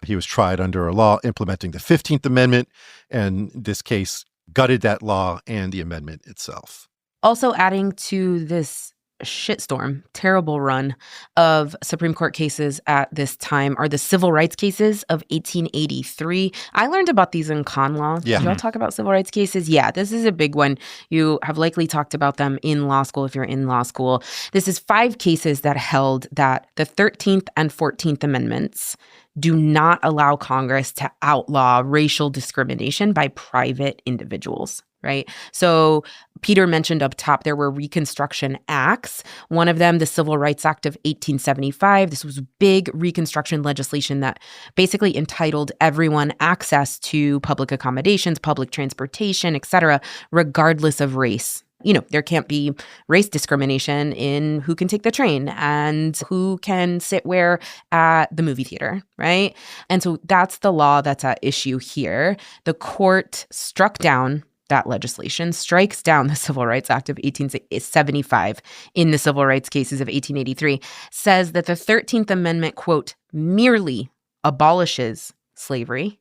S5: He was tried under a law implementing the 15th Amendment, and this case gutted that law and the amendment itself.
S1: Also adding to this shitstorm, terrible run of Supreme Court cases at this time are the civil rights cases of 1883. I learned about these in con law.
S5: Yeah.
S1: Did y'all talk about civil rights cases? Yeah, this is a big one. You have likely talked about them in law school if you're in law school. This is 5 cases that held that the 13th and 14th Amendments do not allow Congress to outlaw racial discrimination by private individuals. Right. So Peter mentioned up top there were Reconstruction Acts. One of them, the Civil Rights Act of 1875. This was big Reconstruction legislation that basically entitled everyone access to public accommodations, public transportation, et cetera, regardless of race. You know, there can't be race discrimination in who can take the train and who can sit where at the movie theater, right? And so that's the law that's at issue here. The court struck down that legislation, strikes down the Civil Rights Act of 1875 in the civil rights cases of 1883, says that the 13th Amendment, quote, merely abolishes slavery.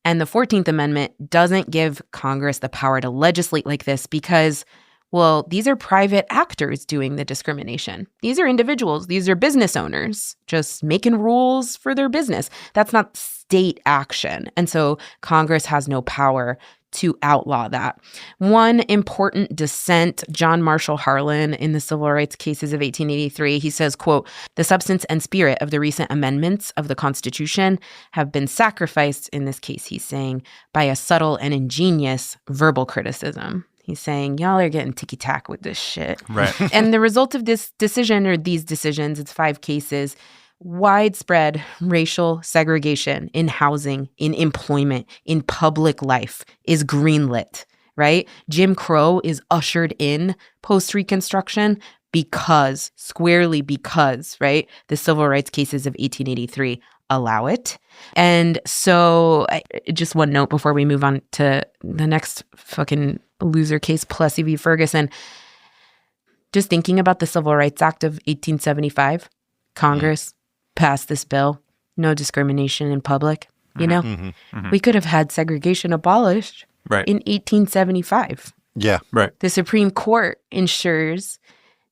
S1: And the 14th Amendment doesn't give Congress the power to legislate like this because, well, these are private actors doing the discrimination. These are individuals. These are business owners just making rules for their business. That's not state action. And so Congress has no power to outlaw that. One important dissent, John Marshall Harlan, in the civil rights cases of 1883, he says, quote, the substance and spirit of the recent amendments of the Constitution have been sacrificed, in this case, he's saying, by a subtle and ingenious verbal criticism. He's saying, y'all are getting ticky-tack with this shit.
S2: Right.
S1: And the result of this decision, or these decisions, it's 5 cases, widespread racial segregation in housing, in employment, in public life is greenlit, right? Jim Crow is ushered in post-Reconstruction squarely because, right, the civil rights cases of 1883 allow it. And so just one note before we move on to the next fucking loser case, Plessy v. Ferguson. Just thinking about the Civil Rights Act of 1875, Congress passed this bill, no discrimination in public. You know, we could have had segregation abolished in 1875.
S5: Yeah.
S2: Right.
S1: The Supreme Court ensures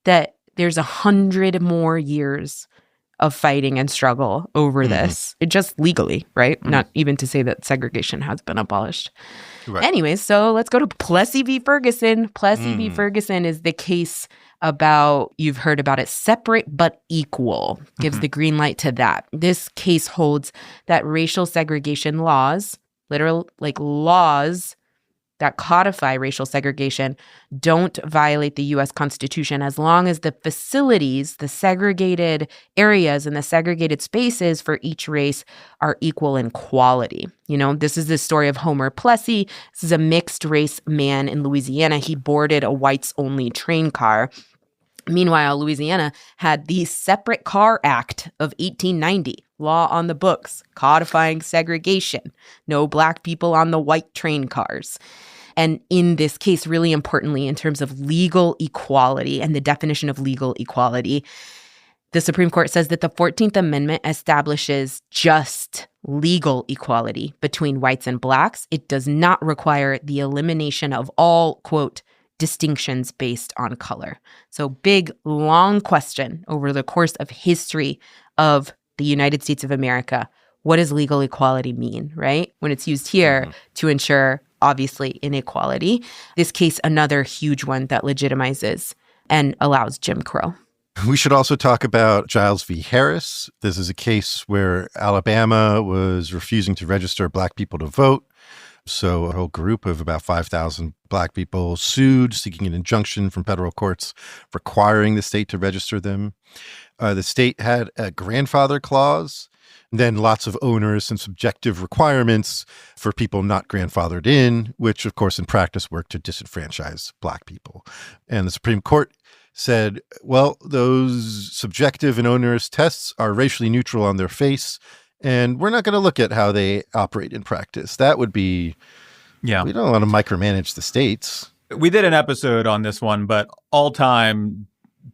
S1: that there's 100 more years of fighting and struggle over this, just legally, right? Not even to say that segregation has been abolished.
S5: Right.
S1: Anyways, so let's go to Plessy v. Ferguson. Plessy v. Ferguson is the case about, you've heard about it, separate but equal, gives the green light to that. This case holds that racial segregation laws, literal like laws that codify racial segregation, don't violate the U.S. Constitution as long as the facilities, the segregated areas and the segregated spaces for each race are equal in quality. You know, this is the story of Homer Plessy. This is a mixed race man in Louisiana. He boarded a whites-only train car. Meanwhile, Louisiana had the Separate Car Act of 1890, law on the books, codifying segregation. No black people on the white train cars. And in this case, really importantly, in terms of legal equality and the definition of legal equality, the Supreme Court says that the 14th Amendment establishes just legal equality between whites and blacks. It does not require the elimination of all, quote, distinctions based on color. So big, long question over the course of history of the United States of America. What does legal equality mean, right? When it's used here to ensure, obviously, inequality. This case, another huge one that legitimizes and allows Jim Crow.
S5: We should also talk about Giles v. Harris. This is a case where Alabama was refusing to register black people to vote. So a whole group of about 5,000 black people sued, seeking an injunction from federal courts requiring the state to register them. The state had a grandfather clause, then lots of onerous and subjective requirements for people not grandfathered in, which, of course, in practice worked to disenfranchise black people. And the Supreme Court said, well, those subjective and onerous tests are racially neutral on their face, and we're not going to look at how they operate in practice. That would be, we don't want to micromanage the states.
S2: We did an episode on this one, but all-time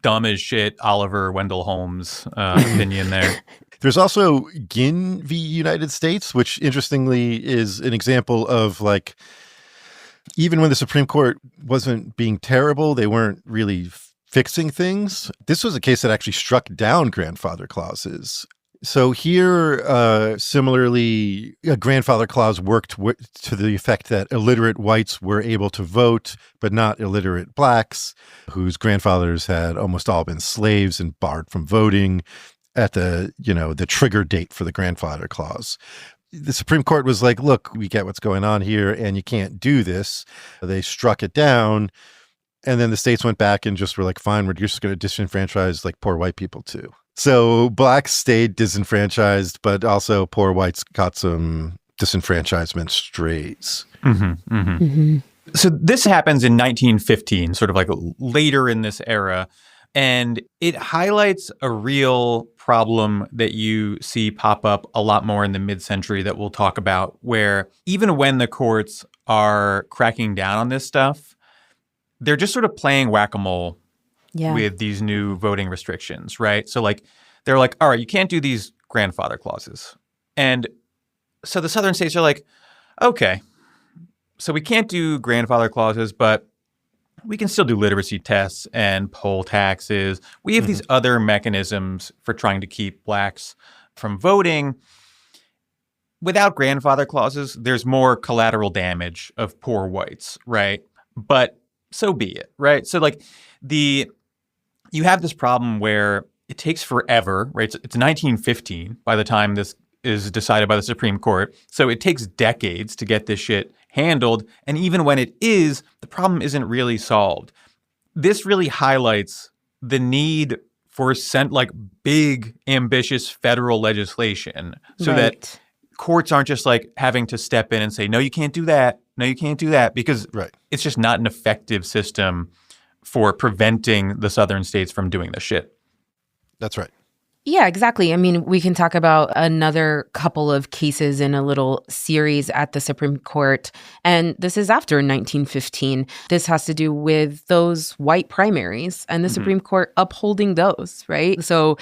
S2: dumb as shit Oliver Wendell Holmes opinion there.
S5: There's also Ginn v. United States, which interestingly is an example of like, even when the Supreme Court wasn't being terrible, they weren't really fixing things. This was a case that actually struck down grandfather clauses. So here, similarly, a grandfather clause worked to the effect that illiterate whites were able to vote, but not illiterate blacks, whose grandfathers had almost all been slaves and barred from voting at the trigger date for the grandfather clause. The Supreme Court was like, look, we get what's going on here and you can't do this. They struck it down. And then the states went back and just were like, fine, we're just going to disenfranchise like poor white people too. So blacks stayed disenfranchised, but also poor whites got some disenfranchisement strays.
S2: So this happens in 1915, sort of like later in this era. And it highlights a real problem that you see pop up a lot more in the mid-century that we'll talk about, where even when the courts are cracking down on this stuff, they're just sort of playing whack-a-mole with these new voting restrictions, right? So like they're like, all right, you can't do these grandfather clauses. And so the southern states are like, okay, so we can't do grandfather clauses, but we can still do literacy tests and poll taxes. We have these other mechanisms for trying to keep blacks from voting. Without grandfather clauses, there's more collateral damage of poor whites, right? But so be it, right? So like you have this problem where it takes forever, right? It's 1915 by the time this is decided by the Supreme Court. So it takes decades to get this shit handled. And even when it is, the problem isn't really solved. This really highlights the need for big, ambitious federal legislation so that courts aren't just like having to step in and say, no, you can't do that. No, you can't do that, because it's just not an effective system for preventing the southern states from doing this shit.
S5: That's right.
S1: Yeah, exactly. I mean, we can talk about another couple of cases in a little series at the Supreme Court. And this is after 1915. This has to do with those white primaries and the Supreme Court upholding those, right? So,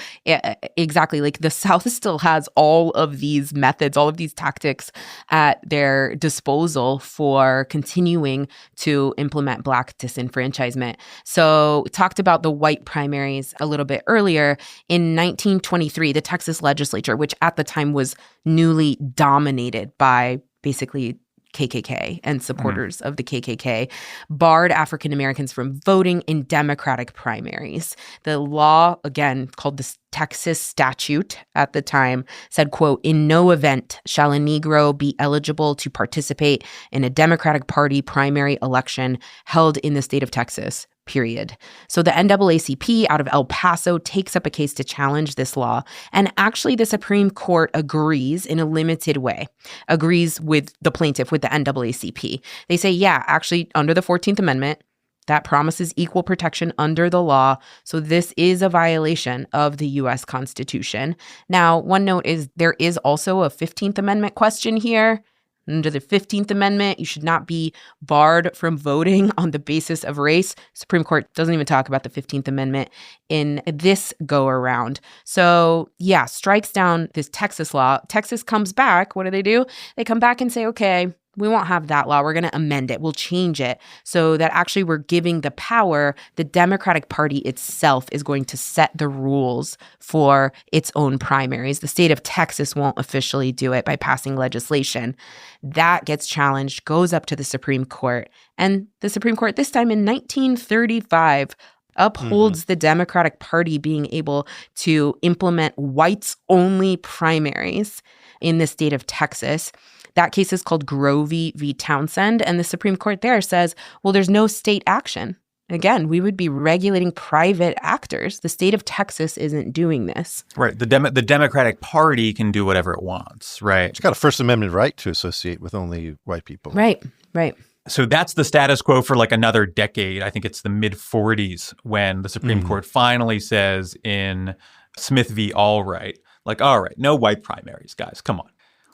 S1: exactly, like the South still has all of these methods, all of these tactics at their disposal for continuing to implement Black disenfranchisement. So, we talked about the white primaries a little bit earlier. In 1923, the Texas legislature, which at the time was newly dominated by basically KKK and supporters of the KKK, barred African Americans from voting in Democratic primaries. The law, again, called the Texas statute at the time, said, quote, "In no event shall a Negro be eligible to participate in a Democratic Party primary election held in the state of Texas, period." So the NAACP out of El Paso takes up a case to challenge this law. And actually, the Supreme Court agrees in a limited way, agrees with the plaintiff, with the NAACP. They say, yeah, actually, under the 14th Amendment, that promises equal protection under the law. So this is a violation of the U.S. Constitution. Now, one note is there is also a 15th Amendment question here. Under the 15th Amendment, you should not be barred from voting on the basis of race. Supreme Court doesn't even talk about the 15th Amendment in this go-around. So, yeah, strikes down this Texas law. Texas comes back. What do? They come back and say, okay, we won't have that law. We're going to amend it. We'll change it so that actually we're giving the power. The Democratic Party itself is going to set the rules for its own primaries. The state of Texas won't officially do it by passing legislation. That gets challenged, goes up to the Supreme Court. And the Supreme Court, this time in 1935, upholds the Democratic Party being able to implement whites-only primaries in the state of Texas. That case is called Grovey v. Townsend, and the Supreme Court there says, well, there's no state action. Again, we would be regulating private actors. The state of Texas isn't doing this.
S2: Right. The Democratic Party can do whatever it wants, right?
S5: It's got a First Amendment right to associate with only white people.
S1: Right, right.
S2: So that's the status quo for like another decade. I think it's the mid-40s when the Supreme Court finally says in Smith v. Allwright, like, all right, no white primaries, guys, come on.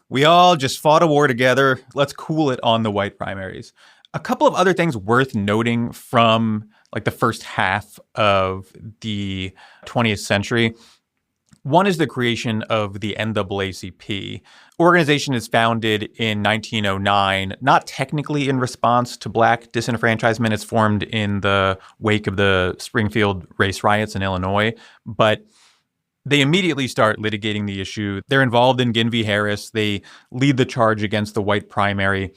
S2: We all just fought a war together. Let's cool it on the white primaries. A couple of other things worth noting from like the first half of the 20th century. One is the creation of the NAACP. Organization is founded in 1909, not technically in response to Black disenfranchisement. It's formed in the wake of the Springfield race riots in Illinois, but they immediately start litigating the issue. They're involved in Ginn v. Harris. They lead the charge against the white primary.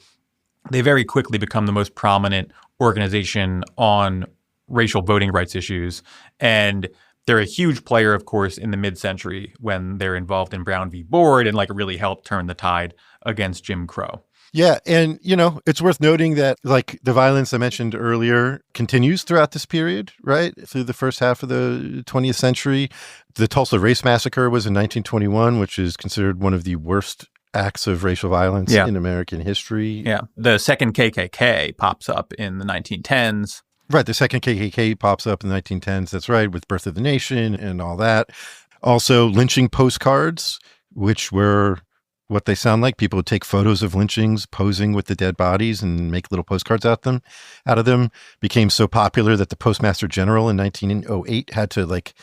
S2: They very quickly become the most prominent organization on racial voting rights issues. And they're a huge player, of course, in the mid-century when they're involved in Brown v. Board and like really helped turn the tide against Jim Crow.
S5: Yeah. And, you know, it's worth noting that like the violence I mentioned earlier continues throughout this period, right? Through the first half of the 20th century. The Tulsa Race Massacre was in 1921, which is considered one of the worst acts of racial violence in American history.
S2: Yeah. The second KKK pops up in the 1910s.
S5: Right. The second KKK pops up in the 1910s. That's right. With Birth of the Nation and all that. Also lynching postcards, which were what they sound like. People would take photos of lynchings posing with the dead bodies and make little postcards out of them. Became so popular that the Postmaster General in 1908 had to like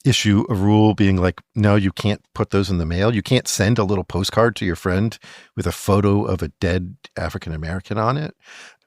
S5: issue a rule being like, no, you can't put those in the mail. You can't send a little postcard to your friend with a photo of a dead African American on it.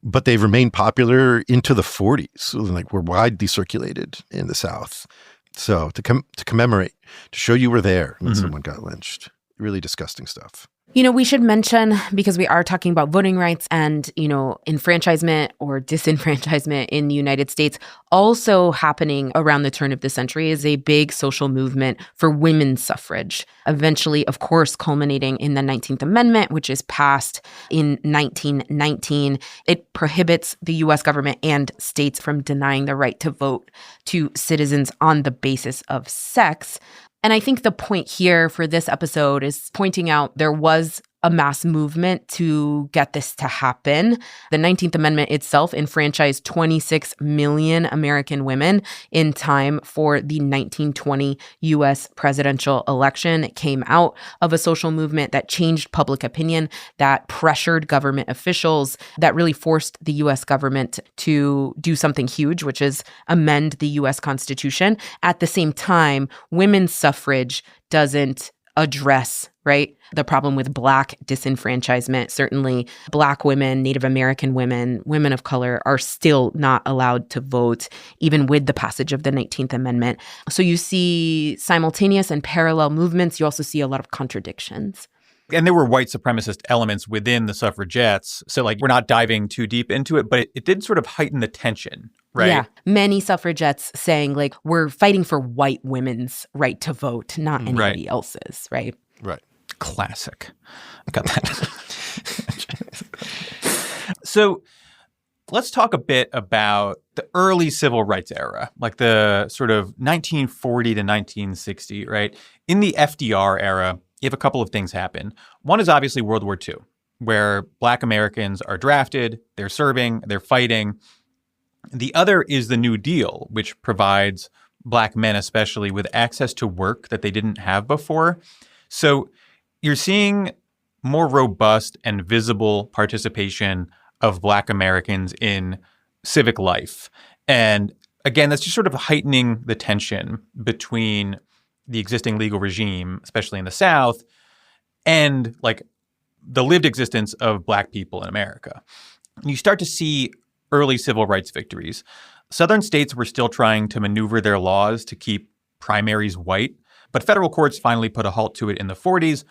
S5: But they remained popular into the 40s, so like were widely circulated in the South. So to commemorate, to show you were there when someone got lynched. Really disgusting stuff.
S1: You know, we should mention, because we are talking about voting rights and, you know, enfranchisement or disenfranchisement in the United States, also happening around the turn of the century is a big social movement for women's suffrage. Eventually, of course, culminating in the 19th Amendment, which is passed in 1919. It prohibits the U.S. government and states from denying the right to vote to citizens on the basis of sex. And I think the point here for this episode is pointing out there was a mass movement to get this to happen. The 19th Amendment itself enfranchised 26 million American women in time for the 1920 U.S. presidential election. It came out of a social movement that changed public opinion, that pressured government officials, that really forced the U.S. government to do something huge, which is amend the U.S. Constitution. At the same time, women's suffrage doesn't address, right, the problem with Black disenfranchisement. Certainly, Black women, Native American women, women of color are still not allowed to vote, even with the passage of the 19th Amendment. So you see simultaneous and parallel movements. You also see a lot of contradictions.
S2: And there were white supremacist elements within the suffragettes. So, like, we're not diving too deep into it, but it did sort of heighten the tension, right?
S1: Yeah. Many suffragettes saying, like, we're fighting for white women's right to vote, not anybody else's, right?
S5: Right.
S2: Classic. I got that. So let's talk a bit about the early civil rights era, like the sort of 1940 to 1960, right? In the FDR era, you have a couple of things happen. One is obviously World War II, where Black Americans are drafted, they're serving, they're fighting. The other is the New Deal, which provides Black men especially with access to work that they didn't have before. So you're seeing more robust and visible participation of Black Americans in civic life. And again, that's just sort of heightening the tension between the existing legal regime, especially in the South, and like the lived existence of Black people in America. You start to see early civil rights victories. Southern states were still trying to maneuver their laws to keep primaries white, but federal courts finally put a halt to it in the 40s.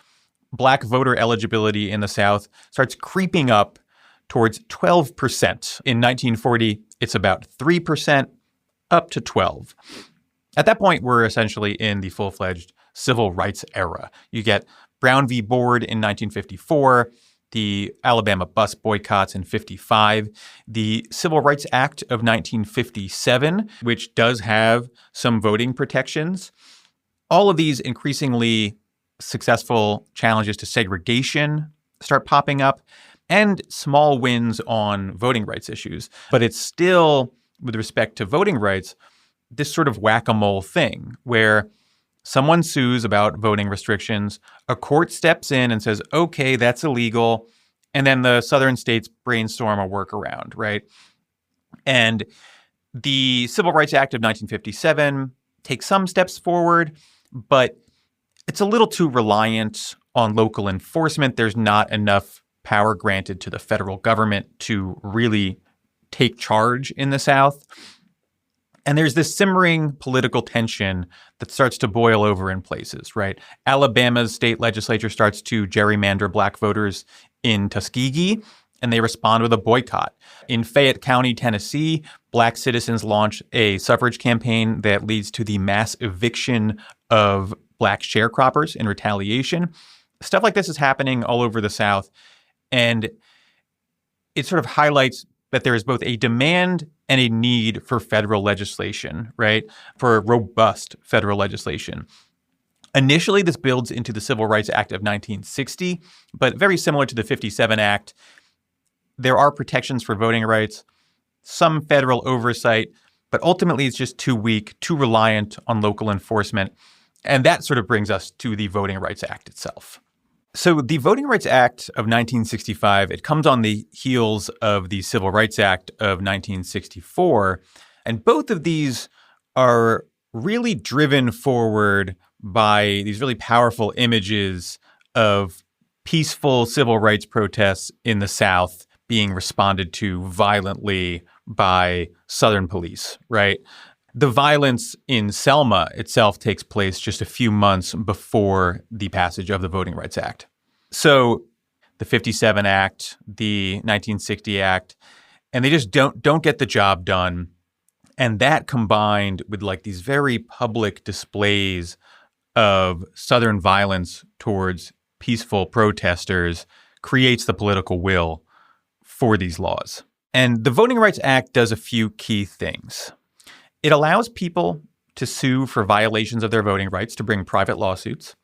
S2: Black voter eligibility in the South starts creeping up towards 12%. In 1940, it's about 3%, up to 12%. At that point, we're essentially in the full-fledged civil rights era. You get Brown v. Board in 1954, the Alabama bus boycotts in 55, the Civil Rights Act of 1957, which does have some voting protections. All of these increasingly successful challenges to segregation start popping up, and small wins on voting rights issues. But it's still, with respect to voting rights, this sort of whack-a-mole thing where someone sues about voting restrictions, a court steps in and says, okay, that's illegal, and then the southern states brainstorm a workaround, right? And the Civil Rights Act of 1957 takes some steps forward, but it's a little too reliant on local enforcement. There's not enough power granted to the federal government to really take charge in the South. And there's this simmering political tension that starts to boil over in places, right? Alabama's state legislature starts to gerrymander Black voters in Tuskegee, and they respond with a boycott. In Fayette County, Tennessee, Black citizens launch a suffrage campaign that leads to the mass eviction of Black sharecroppers in retaliation. Stuff like this is happening all over the South, and it sort of highlights that there is both a demand and a need for federal legislation, right? For robust federal legislation. Initially, this builds into the Civil Rights Act of 1960, but very similar to the 57 Act, there are protections for voting rights, some federal oversight, but ultimately it's just too weak, too reliant on local enforcement. And that sort of brings us to the Voting Rights Act itself. So the Voting Rights Act of 1965, it comes on the heels of the Civil Rights Act of 1964. And both of these are really driven forward by these really powerful images of peaceful civil rights protests in the South being responded to violently by Southern police, right? The violence in Selma itself takes place just a few months before the passage of the Voting Rights Act. So the 57 Act, the 1960 Act, and they just don't get the job done. And that combined with like these very public displays of Southern violence towards peaceful protesters creates the political will for these laws. And the Voting Rights Act does a few key things. It allows people to sue for violations of their voting rights, to bring private lawsuits.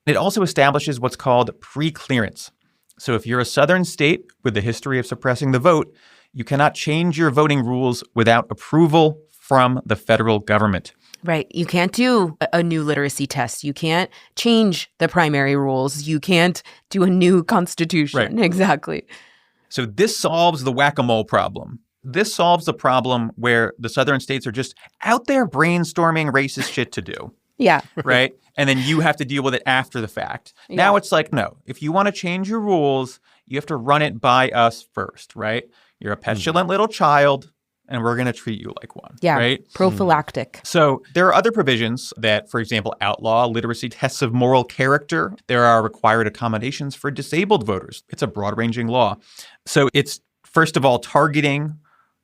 S2: It also establishes what's called preclearance. So if you're a Southern state with a history of suppressing the vote, you cannot change your voting rules without approval from the federal government.
S1: Right. You can't do a new literacy test. You can't change the primary rules. You can't do a new constitution.
S2: Right.
S1: Exactly.
S2: So this solves the whack-a-mole problem. This solves the problem where the Southern states are just out there brainstorming racist shit to do.
S1: Yeah.
S2: Right? And then you have to deal with it after the fact.
S1: Yeah.
S2: Now it's like, no, if you want to change your rules, you have to run it by us first, right? You're a petulant little child, and we're going to treat you like one.
S1: Yeah.
S2: Right?
S1: Prophylactic.
S2: So there are other provisions that, for example, outlaw literacy tests of moral character. There are required accommodations for disabled voters. It's a broad-ranging law. So it's, first of all, targeting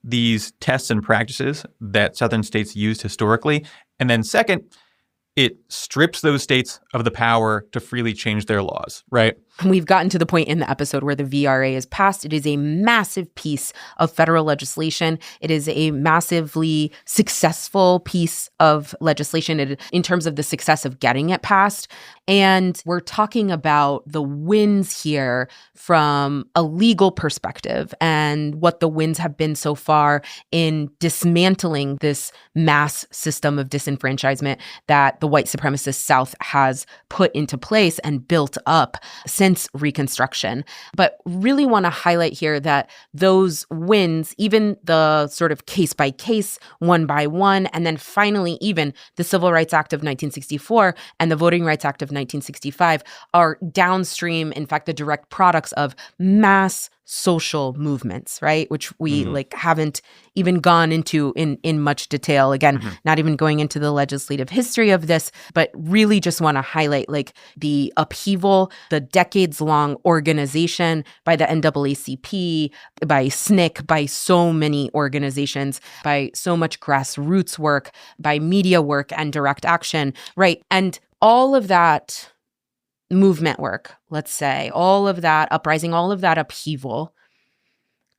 S2: these tests and practices that Southern states used historically. And then second, it strips those states of the power to freely change their laws, right?
S1: We've gotten to the point in the episode where the VRA is passed. It is a massive piece of federal legislation. It is a massively successful piece of legislation in terms of the success of getting it passed. And we're talking about the wins here from a legal perspective and what the wins have been so far in dismantling this mass system of disenfranchisement that the white supremacist South has put into place and built up since Reconstruction. But really want to highlight here that those wins, even the sort of case by case, one by one, and then finally even the Civil Rights Act of 1964 and the Voting Rights Act of 1965 are downstream, in fact, the direct products of mass social movements, right? Which we haven't even gone into in much detail. Again, not even going into the legislative history of this, but really just want to highlight like the upheaval, the decades-long organization by the NAACP, by SNCC, by so many organizations, by so much grassroots work, by media work and direct action, right? And all of that movement work, let's say, all of that uprising, all of that upheaval,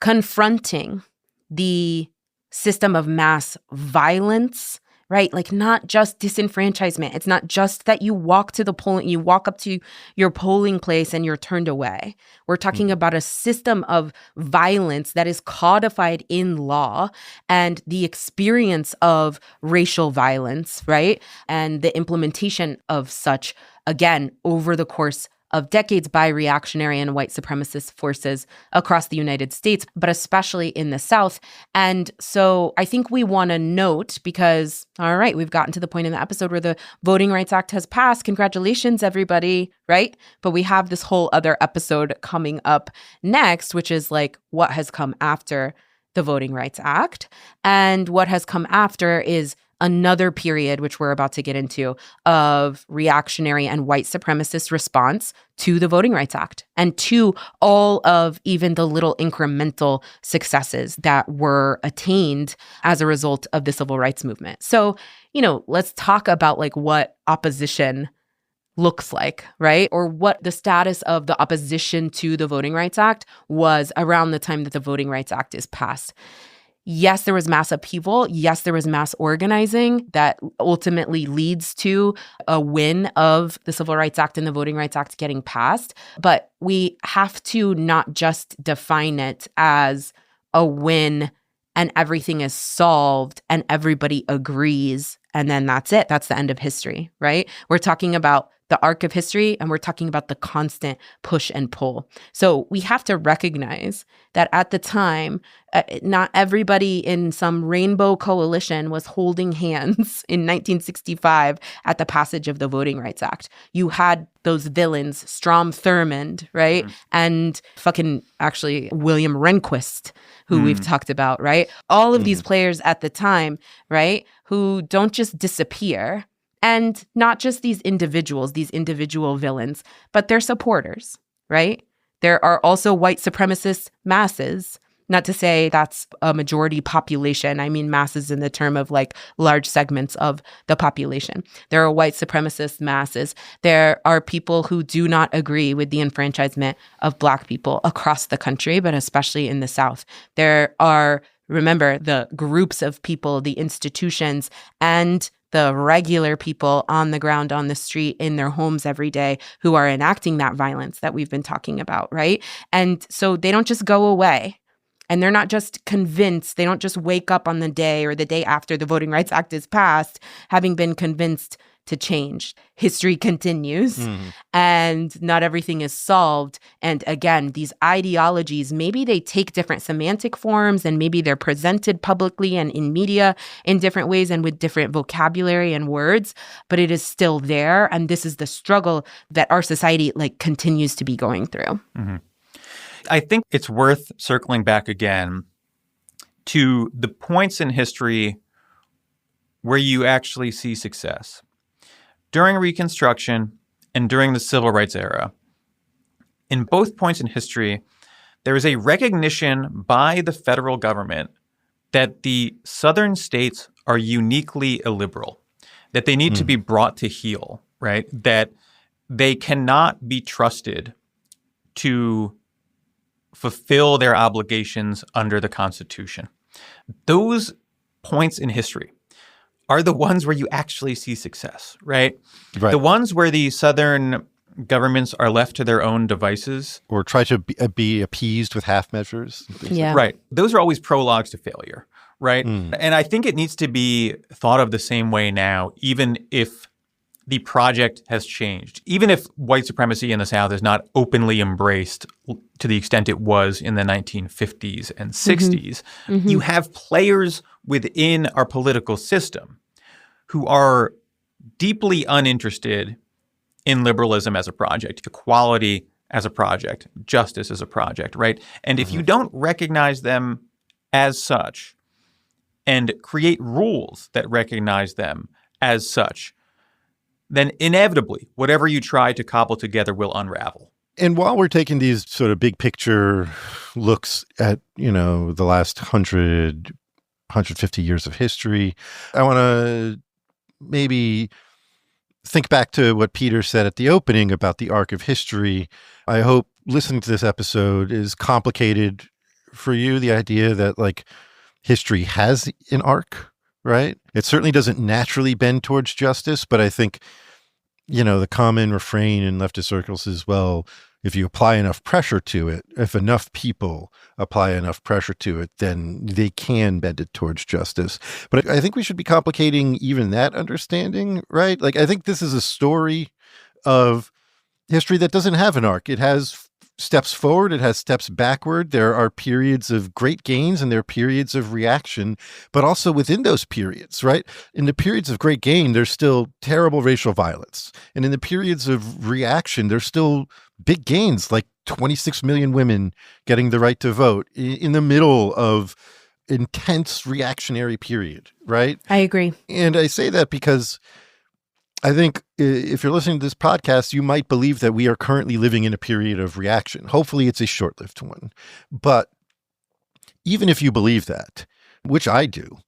S1: confronting the system of mass violence, right? Like not just disenfranchisement. It's not just that you walk to the polling, you walk up to your polling place and you're turned away. We're talking about a system of violence that is codified in law and the experience of racial violence, right? And the implementation of such, again, over the course of decades by reactionary and white supremacist forces across the United States, but especially in the South. And so I think we want to note, because, all right, we've gotten to the point in the episode where the Voting Rights Act has passed. Congratulations, everybody, right? But we have this whole other episode coming up next, which is like what has come after the Voting Rights Act. And what has come after is another period, which we're about to get into, of reactionary and white supremacist response to the Voting Rights Act and to all of even the little incremental successes that were attained as a result of the civil rights movement. So, let's talk about like what opposition looks like, right? Or what the status of the opposition to the Voting Rights Act was around the time that the Voting Rights Act is passed. Yes, there was mass upheaval. Yes, there was mass organizing that ultimately leads to a win of the Civil Rights Act and the Voting Rights Act getting passed. But we have to not just define it as a win and everything is solved and everybody agrees and then that's it. That's the end of history, right? We're talking about the arc of history, and we're talking about the constant push and pull. So we have to recognize that at the time, not everybody in some rainbow coalition was holding hands in 1965 at the passage of the Voting Rights Act. You had those villains, Strom Thurmond, right? And fucking actually William Rehnquist, who we've talked about, right? All of these players at the time, right? Who don't just disappear. And not just these individual villains, but their supporters, right? There are also white supremacist masses. Not to say that's a majority population. I mean masses in the term of like large segments of the population. There are white supremacist masses. There are people who do not agree with the enfranchisement of Black people across the country, but especially in the South. There are, remember, the groups of people, the institutions, and the regular people on the ground, on the street, in their homes every day who are enacting that violence that we've been talking about, right? And so they don't just go away. And they're not just convinced, they don't just wake up on the day or the day after the Voting Rights Act is passed, having been convinced to change. History continues and not everything is solved. And again, these ideologies, maybe they take different semantic forms and maybe they're presented publicly and in media in different ways and with different vocabulary and words, but it is still there. And this is the struggle that our society continues to be going through.
S2: Mm-hmm. I think it's worth circling back again to the points in history where you actually see success. During Reconstruction and during the Civil Rights era, in both points in history, there is a recognition by the federal government that the southern states are uniquely illiberal, that they need to be brought to heel, right? That they cannot be trusted to fulfill their obligations under the Constitution. Those points in history are the ones where you actually see success, right? The ones where the Southern governments are left to their own devices.
S5: Or try to be appeased with half measures.
S1: Yeah.
S2: Right. Those are always prologues to failure, right? And I think it needs to be thought of the same way now, even if the project has changed. Even if white supremacy in the South is not openly embraced to the extent it was in the 1950s and 60s, you have players within our political system who are deeply uninterested in liberalism as a project, equality as a project, justice as a project, right? And if you don't recognize them as such and create rules that recognize them as such, then inevitably, whatever you try to cobble together will unravel.
S5: And while we're taking these sort of big picture looks at, the last 150 years of history, I want to maybe think back to what Peter said at the opening about the arc of history. I hope listening to this episode is complicated for you, the idea that history has an arc, right? It certainly doesn't naturally bend towards justice, but I think, the common refrain in leftist circles is, well, if you apply enough pressure to it, if enough people apply enough pressure to it, then they can bend it towards justice. But I think we should be complicating even that understanding, right? I think this is a story of history that doesn't have an arc. It has steps forward, it has steps backward. There are periods of great gains and there are periods of reaction, but also within those periods, right? In the periods of great gain, there's still terrible racial violence. And in the periods of reaction, there's still big gains, like 26 million women getting the right to vote in the middle of intense reactionary period, right?
S1: I agree.
S5: And I say that because I think if you're listening to this podcast, you might believe that we are currently living in a period of reaction. Hopefully it's a short-lived one. But even if you believe that, which I do,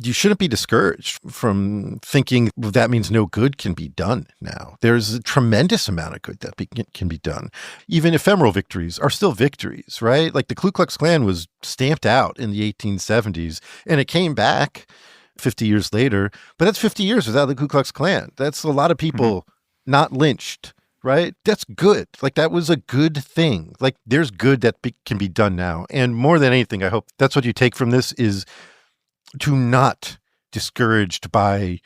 S5: you shouldn't be discouraged from thinking that means no good can be done now. There's a tremendous amount of good that can be done. Even ephemeral victories are still victories, right? The Ku Klux Klan was stamped out in the 1870s, and it came back 50 years later, but that's 50 years without the Ku Klux Klan. That's a lot of people not lynched, right? That's good. That was a good thing. There's good that can be done now. And more than anything, I hope that's what you take from this is to not discouraged by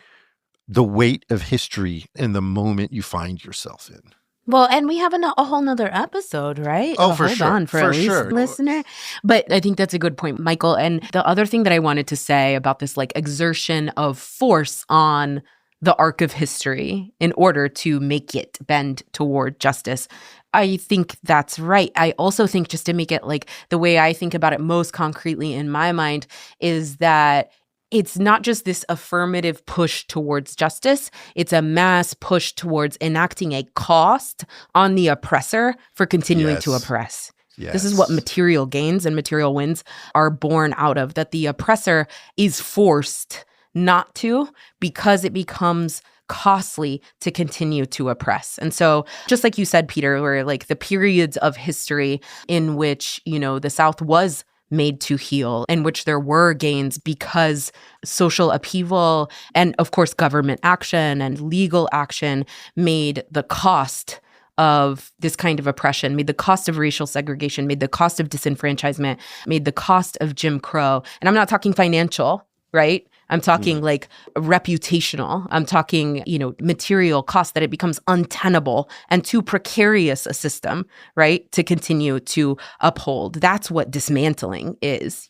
S5: the weight of history in the moment you find yourself in.
S1: Well, and we have a whole nother episode, right?
S5: Oh, for
S1: hold
S5: sure.
S1: on for at least,
S5: sure.
S1: Listener. But I think that's a good point, Michael. And the other thing that I wanted to say about this exertion of force on the arc of history in order to make it bend toward justice, I think that's right. I also think, just to make it the way I think about it most concretely in my mind, is that it's not just this affirmative push towards justice. It's a mass push towards enacting a cost on the oppressor for continuing to oppress.
S5: Yes.
S1: This is what material gains and material wins are born out of, that the oppressor is forced not to because it becomes costly to continue to oppress. And so just like you said, Peter, where the periods of history in which, the South was made to heal, in which there were gains because social upheaval and, of course, government action and legal action made the cost of this kind of oppression, made the cost of racial segregation, made the cost of disenfranchisement, made the cost of Jim Crow. And I'm not talking financial, right? I'm talking like reputational. I'm talking, material cost, that it becomes untenable and too precarious a system, right, to continue to uphold. That's what dismantling is,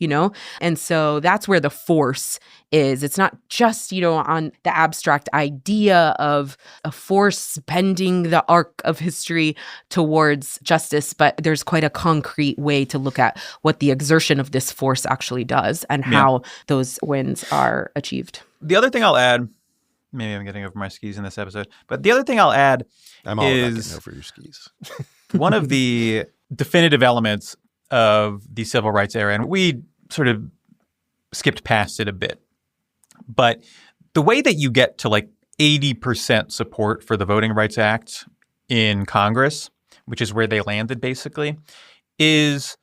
S1: And so that's where the force is. It's not just, on the abstract idea of a force bending the arc of history towards justice, but there's quite a concrete way to look at what the exertion of this force actually does and how those wins are achieved.
S2: The other thing I'll add, maybe I'm getting over my skis in this episode, but the other thing I'll add
S5: I'm all about getting over your skis.
S2: one of the definitive elements of the civil rights era, and we sort of skipped past it a bit, but the way that you get to like 80% support for the Voting Rights Act in Congress, which is where they landed basically, is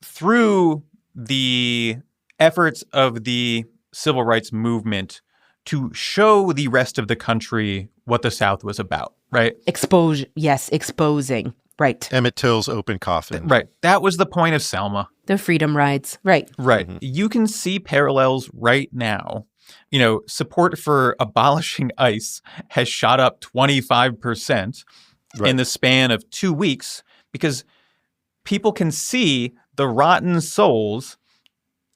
S2: through the efforts of the civil rights movement to show the rest of the country what the South was about, right?
S1: Exposing. Right.
S5: Emmett Till's open coffin.
S2: Right. That was the point of Selma.
S1: The freedom rides. Right.
S2: Right. Mm-hmm. You can see parallels right now. Support for abolishing ICE has shot up 25% in the span of 2 weeks because people can see the rotten souls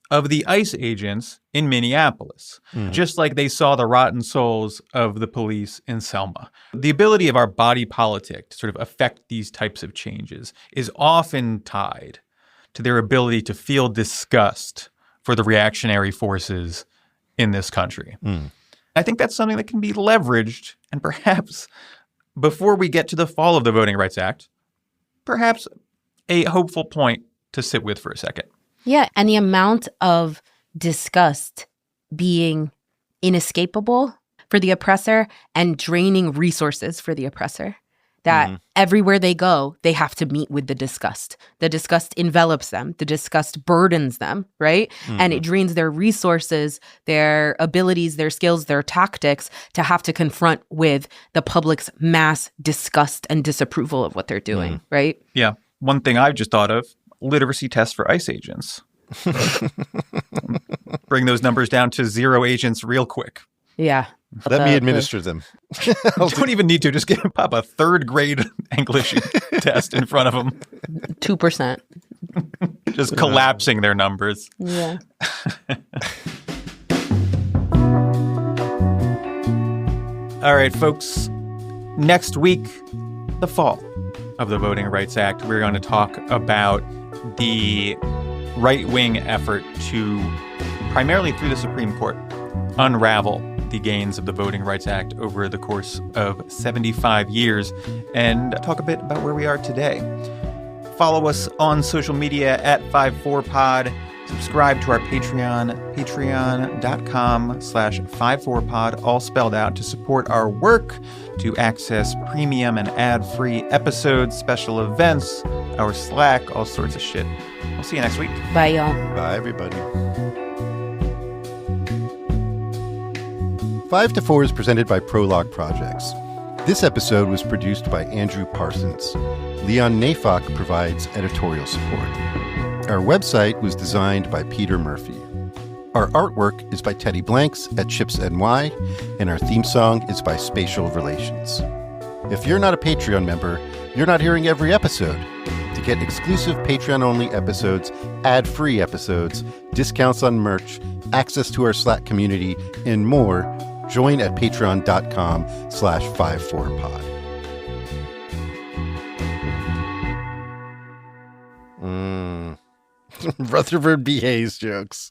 S2: of the ICE agents in Minneapolis, just like they saw the rotten souls of the police in Selma. The ability of our body politic to sort of affect these types of changes is often tied to their ability to feel disgust for the reactionary forces in this country. I think that's something that can be leveraged, and perhaps before we get to the fall of the Voting Rights Act, perhaps a hopeful point to sit with for a second.
S1: Yeah, and the amount of disgust being inescapable for the oppressor and draining resources for the oppressor. That everywhere they go, they have to meet with the disgust. The disgust envelops them. The disgust burdens them, right? And it drains their resources, their abilities, their skills, their tactics to have to confront with the public's mass disgust and disapproval of what they're doing, right?
S2: Yeah. One thing I've just thought of, literacy tests for ICE agents. Bring those numbers down to 0 agents real quick.
S1: Yeah.
S5: Let me administer them.
S2: Don't even need to. Just pop a 3rd grade English test in front of them.
S1: 2%.
S2: Just collapsing their numbers.
S1: Yeah.
S2: All right, folks. Next week, the fall of the Voting Rights Act. We're going to talk about the right-wing effort to, primarily through the Supreme Court, unravel the gains of the Voting Rights Act over the course of 75 years and talk a bit about where we are today. Follow us on social media at 54pod. Subscribe to our Patreon, patreon.com/54pod, all spelled out, to support our work, to access premium and ad-free episodes, special events, our Slack, all sorts of shit. We'll see you next week.
S1: Bye, y'all.
S5: Bye, everybody. 5 to 4 is presented by Prologue Projects. This episode was produced by Andrew Parsons. Leon Nafok provides editorial support. Our website was designed by Peter Murphy. Our artwork is by Teddy Blanks at Chips NY, and our theme song is by Spatial Relations. If you're not a Patreon member, you're not hearing every episode. To get exclusive Patreon-only episodes, ad-free episodes, discounts on merch, access to our Slack community, and more, join at patreon.com/54pod. Rutherford B. Hayes jokes.